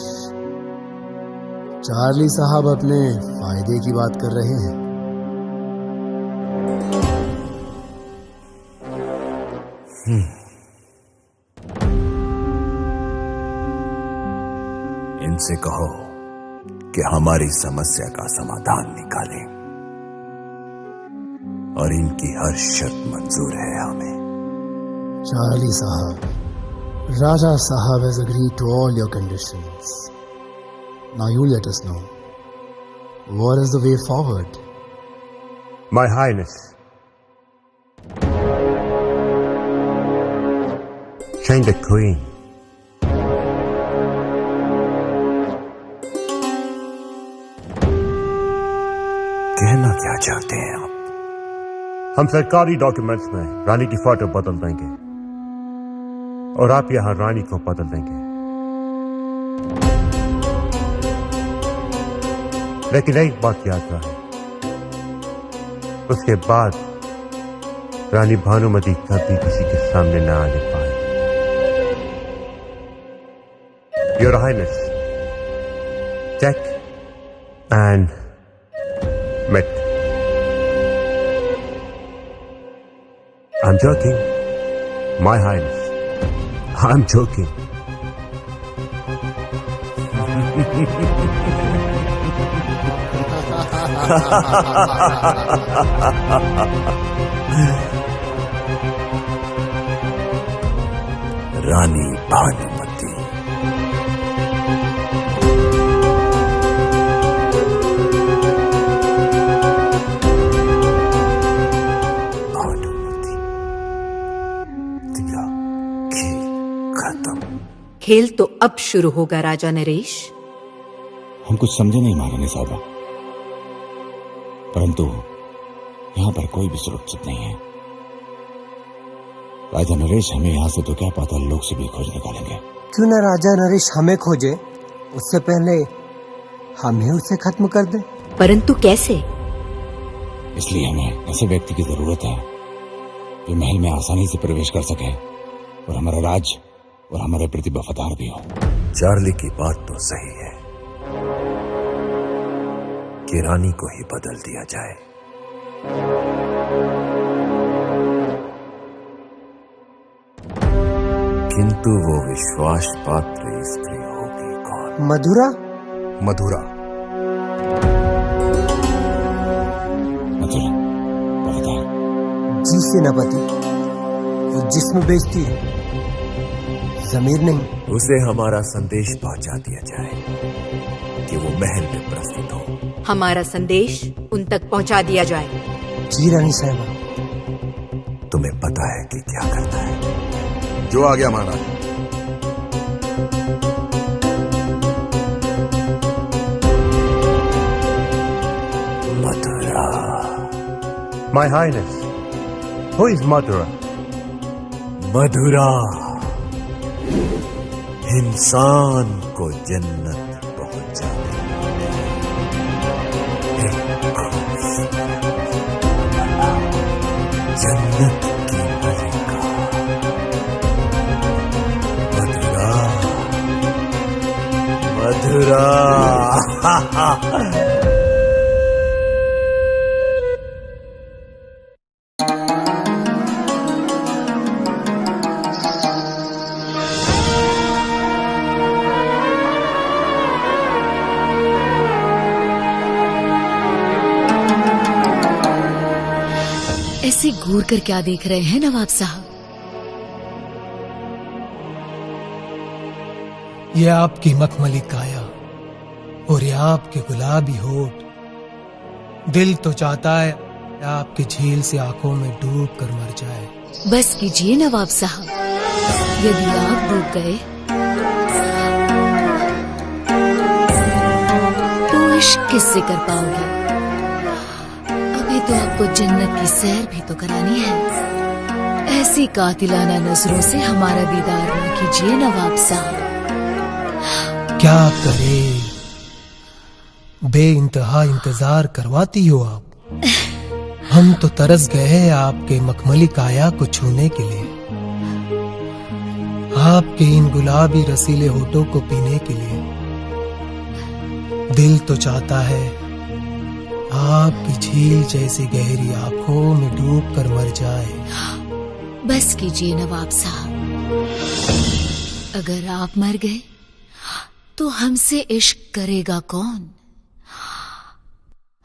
Charlie साहब अपने फायदे की बात कर रहे हैं। इनसे कहो कि हमारी समस्या का समाधान निकालें, और इनकी हर शर्त मंजूर है हमें। चार्ली साहब, Raja Sahab has agreed to all your conditions. Now you let us know, what is the way forward? My Highness, change the Queen. कहना क्या चाहते हैं आप? हम सरकारी डॉक्यूमेंट्स में रानी की फोटो बदल देंगे और आप यहां रानी को बदल देंगे। लेकिन एक बात याद रहे, उसके बाद रानी भानुमति कभी किसी के सामने न आने पाए। Your highness, check and mate. I'm joking, My Highness. I'm joking. Rani Bhanumati. खेल तो अब शुरू होगा राजा नरेश। हम कुछ समझे नहीं महारानी साहबा, परंतु यहाँ पर कोई भी सुरक्षित नहीं है। राजा नरेश हमें यहाँ से तो क्या पाताल लोक से भी खोज निकालेंगे। क्यों ना राजा नरेश हमें खोजे, उससे पहले हम ही उसे खत्म कर दें। परंतु कैसे? इसलिए हमें ऐसे व्यक्ति की जरूरत है जो महल में आसानी से प्रवेश कर सके और हमारा राज और हमारे प्रति वफादार भी हो। चार्ली की बात तो सही है कि रानी को ही बदल दिया जाए। किंतु वो विश्वास पात्र स्त्री होगी कौन? मधुरा। मधुरा जी सेनापति, वो जिस्म बेचती है, जमीर नहीं। उसे हमारा संदेश पहुंचा दिया जाए कि वो महल में प्रस्तुत हो। हमारा संदेश उन तक पहुंचा दिया जाए। जी रानी साहिबा। तुम्हें पता है कि क्या करना है। जो आ गया महाराज। मधुरा। My Highness, who is Madhura? मधुरा इंसान को जन्नत पहुंचाने जन्नत की मलिका मधुरा। मधुरा ऐसे घूर कर क्या देख रहे हैं नवाब साहब? ये आपकी मखमली काया और ये आपके गुलाबी होठ, दिल तो चाहता है आपकी झील से आंखों में डूब कर मर जाए। बस कीजिए नवाब साहब, यदि आप डूब गए तो इश्क किससे कर पाओगे? तो आपको जन्नत की सैर भी तो करानी है। ऐसी कातिलाना नजरों से हमारा दीदार न कीजिए नवाब साहब। क्या करे, बेइंतहा इंतजार करवाती हो आप। हम तो तरस गए आपके मखमली काया को छूने के लिए, आपके इन गुलाबी रसीले होठों को पीने के लिए। दिल तो चाहता है आपकी झील जैसी गहरी आंखों में डूब कर मर जाए। बस कीजिए नवाब साहब, अगर आप मर गए तो हमसे इश्क करेगा कौन?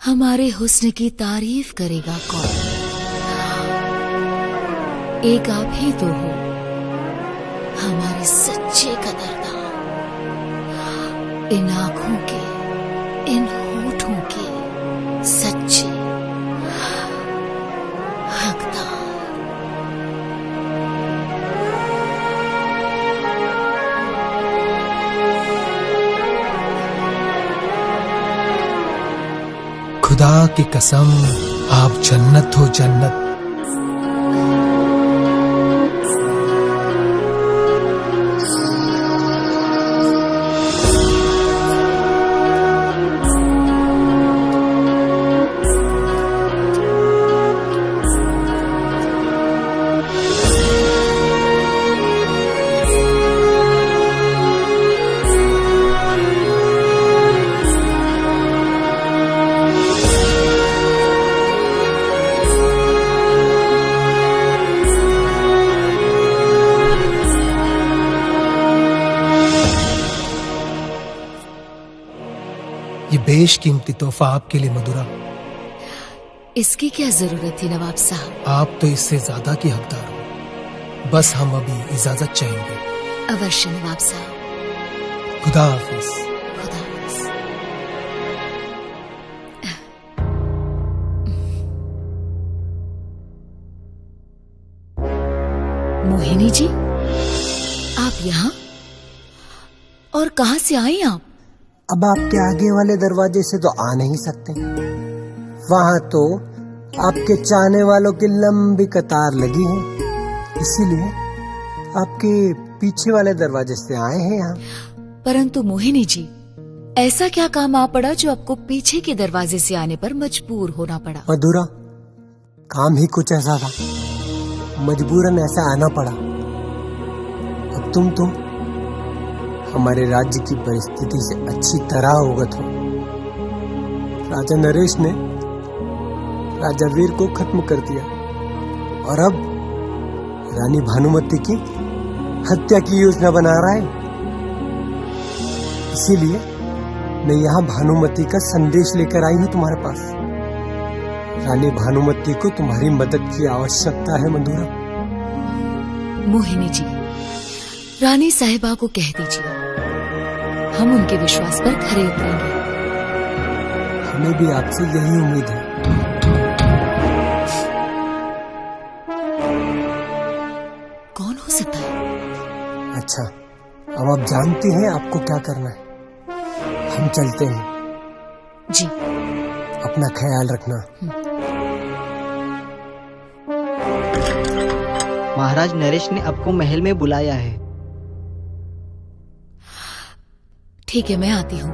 हमारे हुस्न की तारीफ करेगा कौन? एक आप ही तो हो हमारे सच्चे कदरदान, इन आंखों के, इन होठों के सच्चे हकदार। खुदा की कसम, आप जन्नत हो जन्नत। ये बेशकीमती तोहफा आपके लिए मधुरा। इसकी क्या जरूरत थी नवाब साहब? आप तो इससे ज्यादा की हकदार हो। बस हम अभी इजाजत चाहेंगे। अवश्य नवाब साहब। खुदा हाफिज। खुदा हाफिज। मोहिनी जी, आप यहाँ? और कहाँ से आई आप? अब आपके आगे वाले दरवाजे से तो आ नहीं सकते। वहाँ तो आपके चाहने वालों की लंबी कतार लगी है, इसीलिए आपके पीछे वाले दरवाजे से आए हैं यहाँ। परंतु मोहिनी जी, ऐसा क्या काम आ पड़ा जो आपको पीछे के दरवाजे से आने पर मजबूर होना पड़ा? मधुरा, काम ही कुछ ऐसा था, मजबूरन ऐसा आना पड़ा। अब तुम तो हमारे राज्य की परिस्थिति से अच्छी तरह अवगत हो। राजा नरेश ने राजा वीर को खत्म कर दिया और अब रानी भानुमति की हत्या की योजना बना रहा है। इसीलिए मैं यहाँ भानुमति का संदेश लेकर आई हूँ तुम्हारे पास। रानी भानुमति को तुम्हारी मदद की आवश्यकता है मधुरा। मोहिनी जी, रानी साहिबा को कह दीजिए, हम उनके विश्वास पर खरे उतरेंगे। हमें भी आपसे यही उम्मीद है। कौन हो सकता है? अच्छा, अब आप जानते हैं आपको क्या करना है। हम चलते हैं। जी। अपना ख्याल रखना। महाराज नरेश ने आपको महल में बुलाया है। ठीक है, मैं आती हूँ।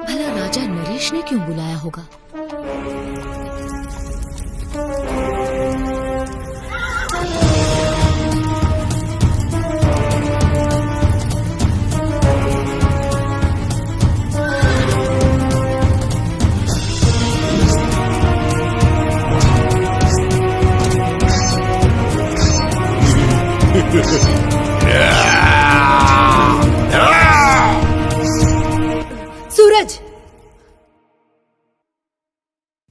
भला राजा नरेश ने क्यों बुलाया होगा? सूरज,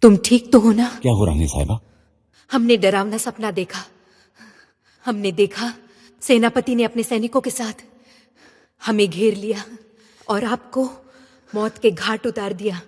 तुम ठीक तो हो ना? क्या हो रानी साहिबा? हमने डरावना सपना देखा। हमने देखा सेनापति ने अपने सैनिकों के साथ हमें घेर लिया और आपको मौत के घाट उतार दिया।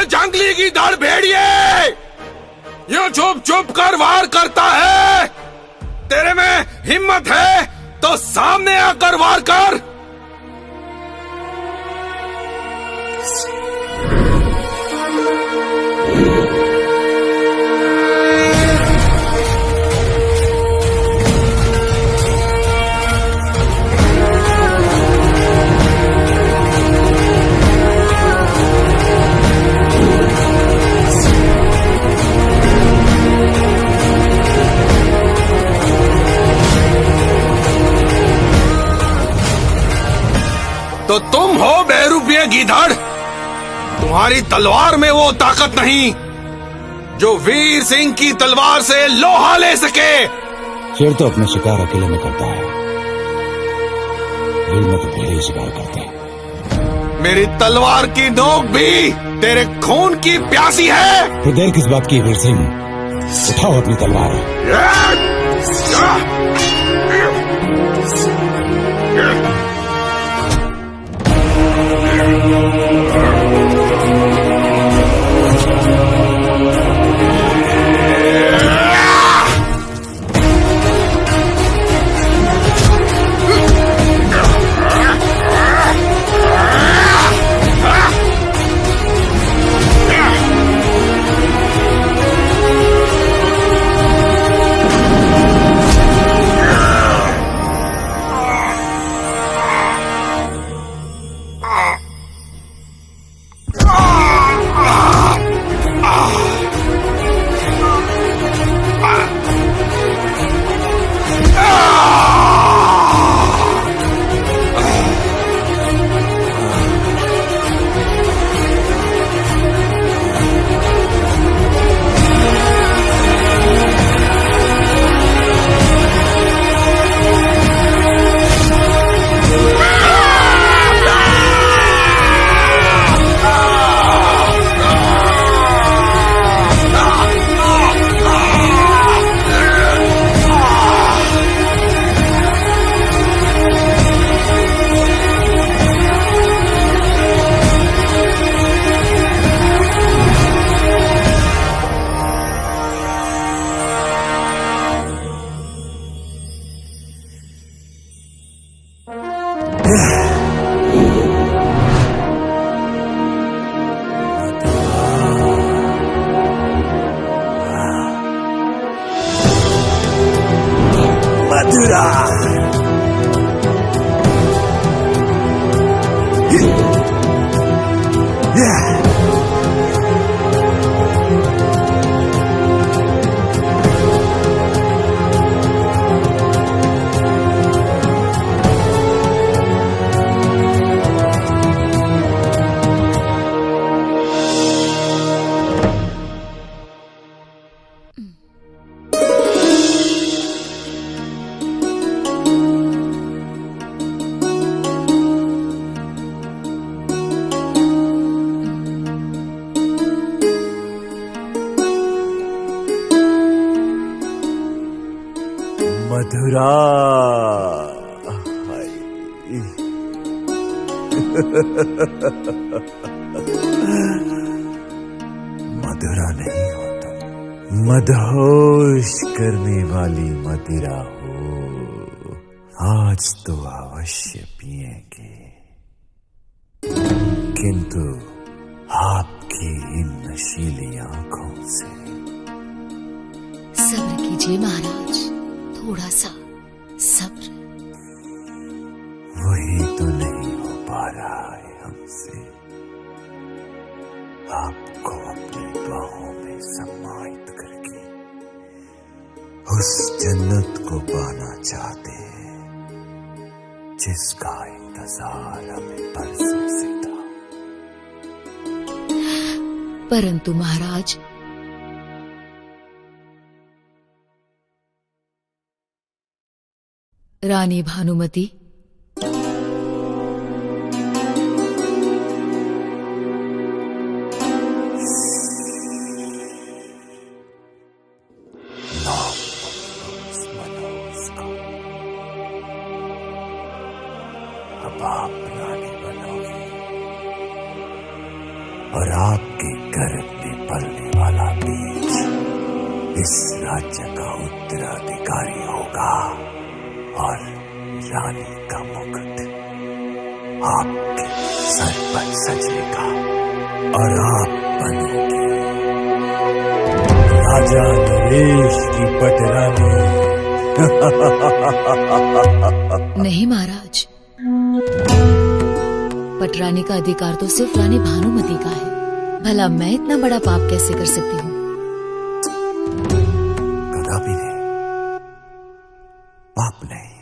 जंगली की दाढ़ भेड़िए, यूं चुप चुप कर वार करता है। तेरे में हिम्मत है तो सामने आकर वार कर। तो तुम हो बेरुपये गीधड़। तुम्हारी तलवार में वो ताकत नहीं जो वीर सिंह की तलवार से लोहा ले सके। शेर तो अपने शिकार अकेले में करता है, दिल में तो पहले ही शिकार करते हैं। मेरी तलवार की नोक भी तेरे खून की प्यासी है। तो देर किस बात की वीर सिंह, उठाओ अपनी तलवार। मथुरा। मथुरा। मधुरा नहीं हो तुम, मदहोश करने वाली मदिरा हो। आज तो अवश्य पिएंगे, किंतु आपकी इन नशीली आंखों से। सब्र कीजिए महाराज, थोड़ा सा सब्र। वही तो नहीं हो पा रहा है हमसे। आपको अपनी बाहों में समाहित करके उस जन्नत को पाना चाहते हैं जिसका इंतजार हमें बरसों से था। परंतु महाराज, रानी भानुमति अब आप रानी बनोगे और आपके गर्भ में पलने वाला बीज इस राज्य का उत्तराधिकारी होगा और रानी का मुकुट आपके सर पर सजेगा और आप बनोगे राजा नरेश की पटरानी। नहीं महाराज, पटरानी का अधिकार तो सिर्फ रानी भानुमति का है। भला मैं इतना बड़ा पाप कैसे कर सकती हूँ? कदापि नहीं, पाप नहीं,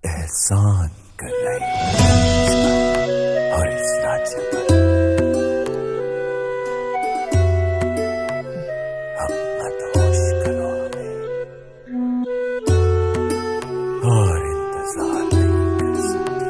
एहसान कर रही हो और इस राज्य पर अब मत होश करो हमें और इंतजार नहीं कर सकती।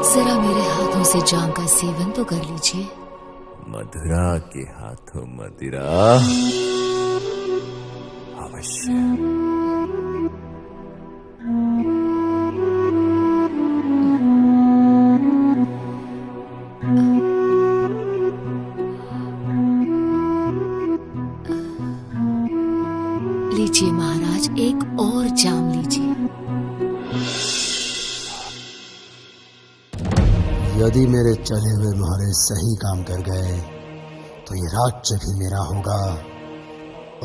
जरा मेरे हाथों से जाम का सेवन तो कर लीजिए। मधुरा के हाथों मदिरा अवश्य। लीजिए महाराज, एक और जाम लीजिए। यदि मेरे चले हुए मोहरे सही काम कर गए तो ये राज्य भी मेरा होगा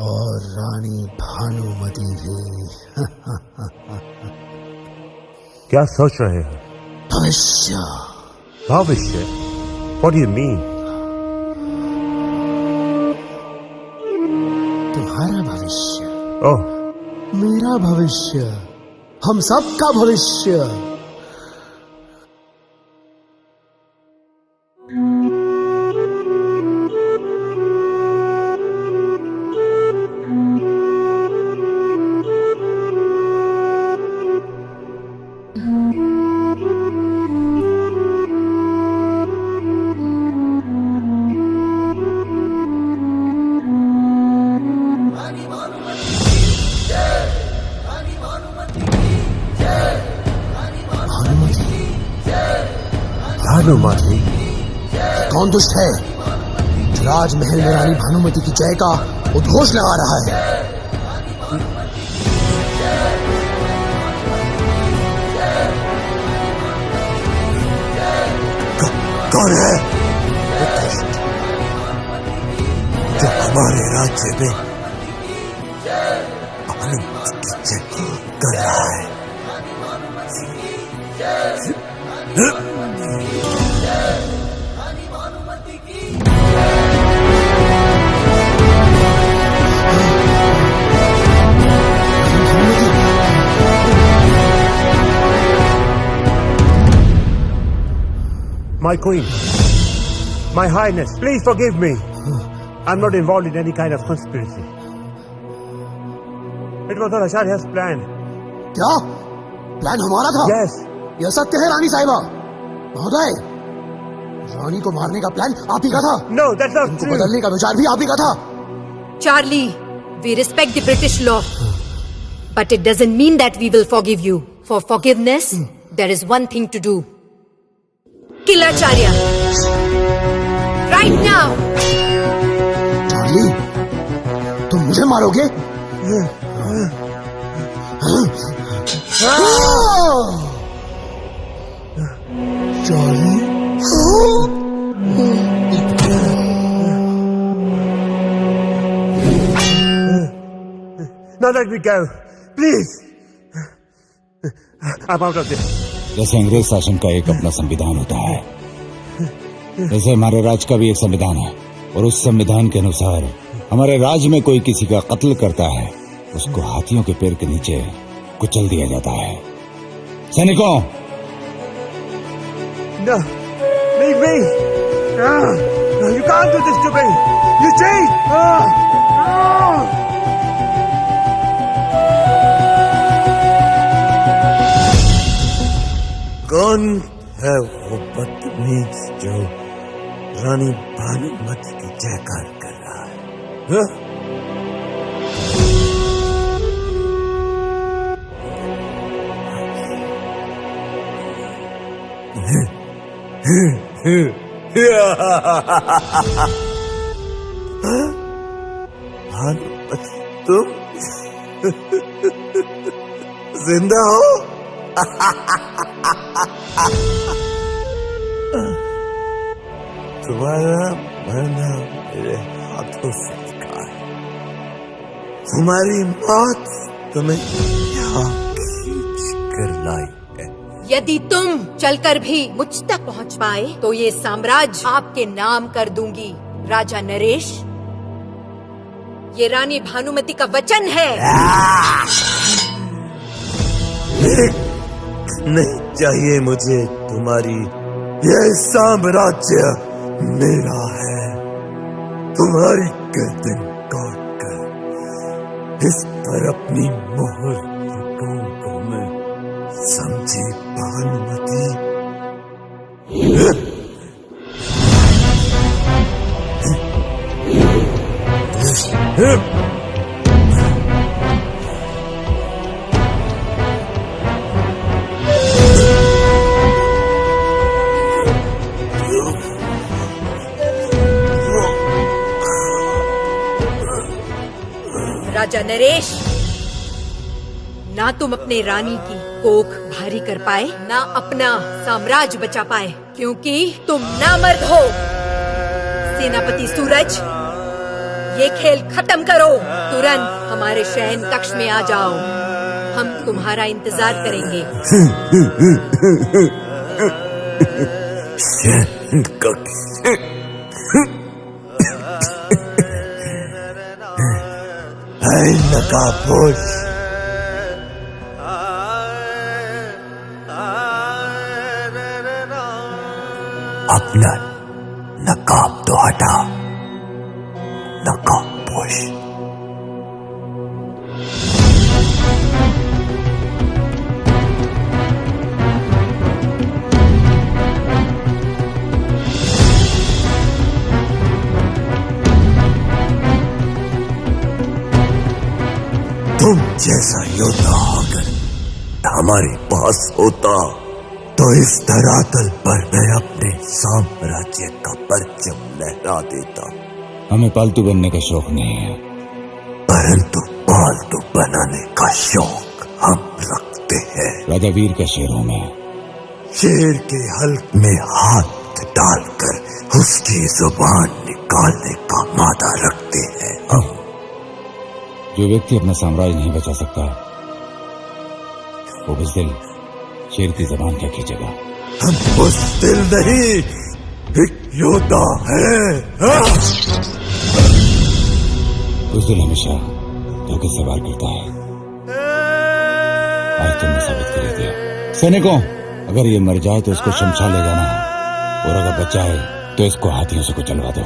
और रानी भानुमति भी। क्या सोच रहे हो? भविष्य। भविष्य? What do you mean? तुम्हारा भविष्य। ओह, मेरा भविष्य, हम सबका भविष्य। भानुमति? कौन दुष्ट है जो राजमहल में रानी भानुमति की जय का उद्घोष लगा रहा है? कौन है वो दुष्ट जो हमारे राज्य में भानुमति की जय कर रहा है? My queen, my highness, please forgive me. I'm not involved in any kind of conspiracy. It was our Acharya's plan. क्या? प्लान हमारा था? Yes. यह सत्य है रानी साहिबा। महोदय, रानी को मारने का प्लान आप ही का था। No, that's not true. बदलने का विचार भी आप ही का था। Charlie, we respect the British law, but it doesn't mean that we will forgive you. For forgiveness, there is one thing to do. Kill Acharya. Right now. Charlie, तुम मुझे मारोगे? Charlie, Now let me go, please. I'm out of this. जैसे अंग्रेज शासन का एक अपना संविधान होता है, वैसे हमारे राज्य का भी एक संविधान है और उस संविधान के अनुसार हमारे राज्य में कोई किसी का कत्ल करता है, उसको हाथियों के पैर के नीचे कुचल दिया जाता है। सैनिकों, No, leave me. You can't do this to me. You cheat. कौन है वो बदतमीज जो रानी भानुमति की जयकार कर रहा है? भानुमति तुम जिंदा हो? तुम्हारा मरना मेरे हाथों से लिखा है। तुम्हारी मौत तुम्हें यहाँ खींच कर लाई है। यदि तुम चलकर भी मुझ तक पहुंच पाए तो ये साम्राज्य आपके नाम कर दूंगी राजा नरेश। ये रानी भानुमति का वचन है। नहीं चाहिए मुझे तुम्हारी, यह साम्राज्य मेरा है। तुम्हारी गर्दन काट कर इस पर अपनी मोहर लगाऊंगा मैं, समझी भानुमति? राजा नरेश, ना तुम अपने रानी की कोख भारी कर पाए, ना अपना साम्राज्य बचा पाए, क्योंकि तुम नामर्द हो। सेनापति सूरज, ये खेल खत्म करो। तुरंत हमारे शयन कक्ष में आ जाओ, हम तुम्हारा इंतजार करेंगे। शयन कक्ष? है नकाबपोश, अपना नकाब तो हटा, नकाबपोश। तुम जैसा योद्धा अगर हमारे पास होता तो इस धरातल पर मैं अपने साम्राज्य का परचम लहरा देता। हमें पालतू बनने का शौक नहीं है, परंतु पालतू बनाने का शौक हम रखते हैं। राजा वीर का शेरों में शेर के हल्क में हाथ डालकर उसकी जुबान निकालने का मादा रखते हैं हम। जो व्यक्ति अपना साम्राज्य नहीं बचा सकता वो बुज़दिल शेर की जबान क्या खींचेगा? हम बुज़दिल नहीं, एक योद्धा है। बुज़दिल हमेशा धोखे से वार करता है, आज तुमने साबित कर दिया। सैनिकों, अगर ये मर जाए तो इसको शमशान ले जाना, और अगर बचा है तो इसको हाथियों से कुचलवा दो।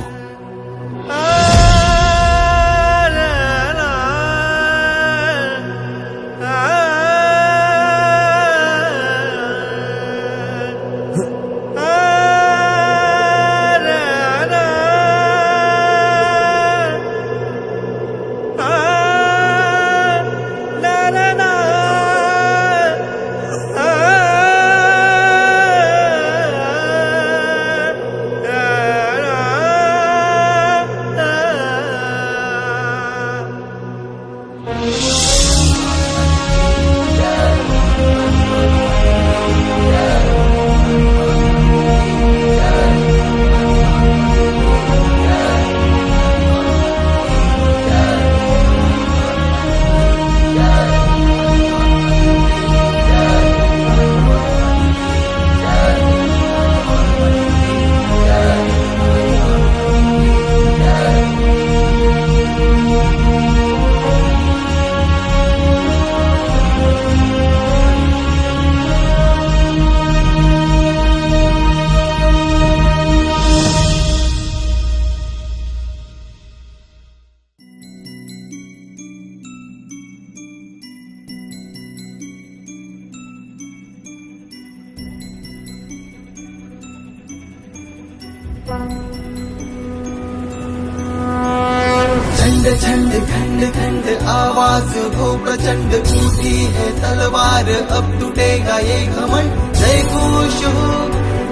झंड झंड खंड खंड आवाज हो प्रचंड, टूटी है तलवार अब टूटेगा ये घमंड। जय घोष हो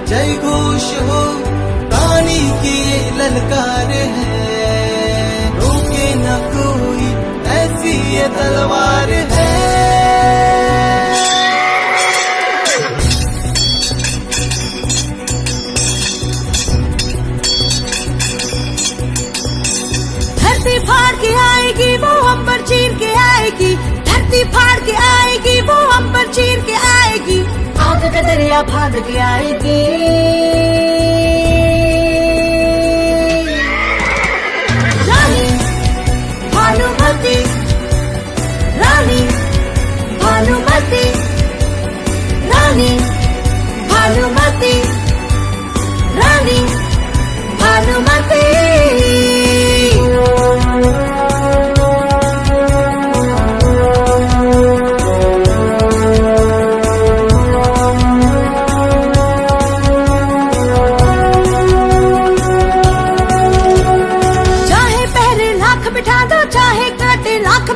जय घोष हो, रानी की ये ललकार है, रोके न कोई ऐसी ये तलवार है। धरती फाड़ के आएगी वो अंबर चीर के आएगी, धरती फाड़ के आएगी वो अंबर चीर के आएगी, आग का दरिया फाड़ के आएगी। रानी भानुमति, रानी भानुमति, रानी भानुमति, रानी भानुमति।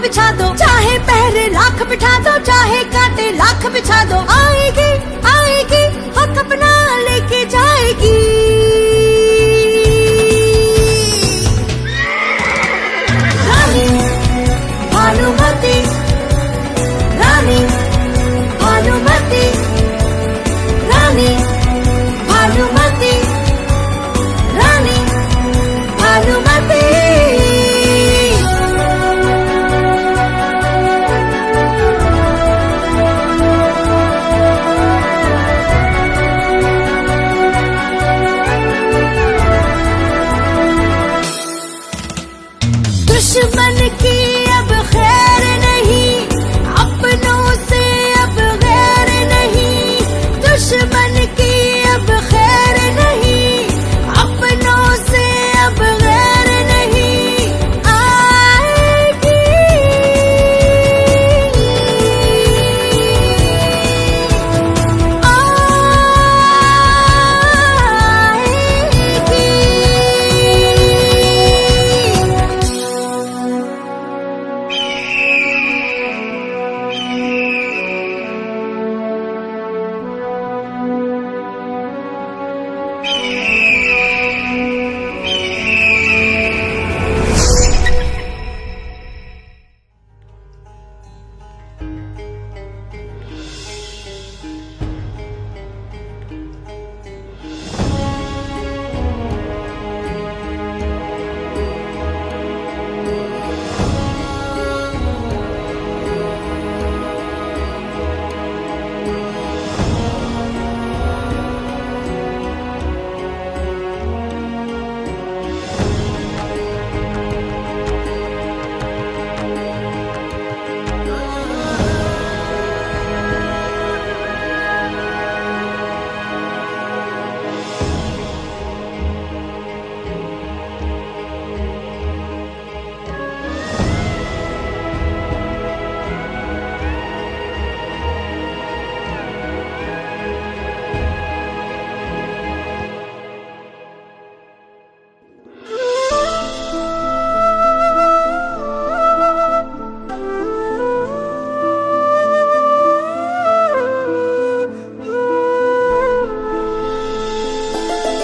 बिछा दो, चाहे पहरे लाख बिठा दो, चाहे कांटे लाख बिछा दो, आएगी आएगी हक अपना लेके जाएगी। रानी भानुमति, रानी भानुमति, रानी भानुमति, रानी भानुमति। दुश्मन की अब खैर नहीं, अपनों से अब गैर नहीं, दुश्मन की अब खैर नहीं, अपनों से अब गैर नहीं, आएगी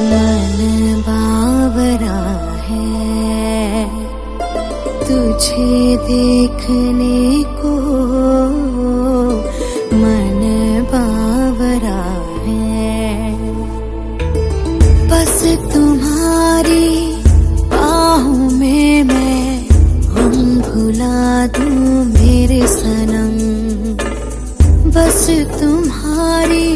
मन बावरा है तुझे देखने को, मन बावरा है बस तुम्हारी बाहों में मैं गम भुला दूं मेरे सनम, बस तुम्हारी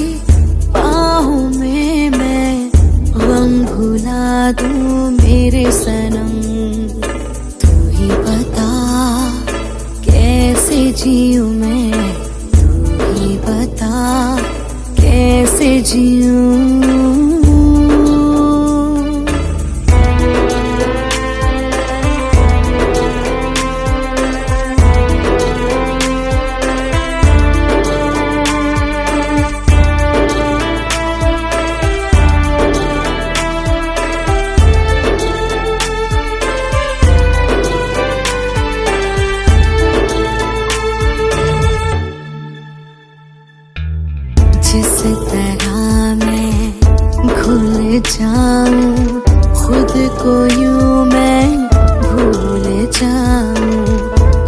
बाहों में मैं गम भुला दूं मेरे सनम। तू ही बता कैसे जीऊं मैं, तू ही बता कैसे जीऊं। जिस तरह मैं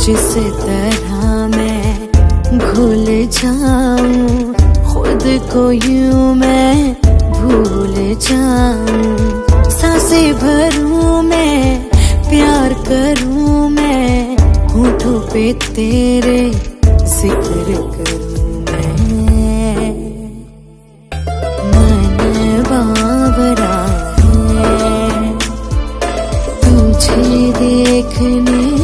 जिस तरह मैं भूल जाऊं खुद को यूं मैं भूल जाऊं। सांसें भरूं मैं प्यार करूं मैं होठों पे तेरे जिक्र करूं मैं। मन बावरा है तुझे देखने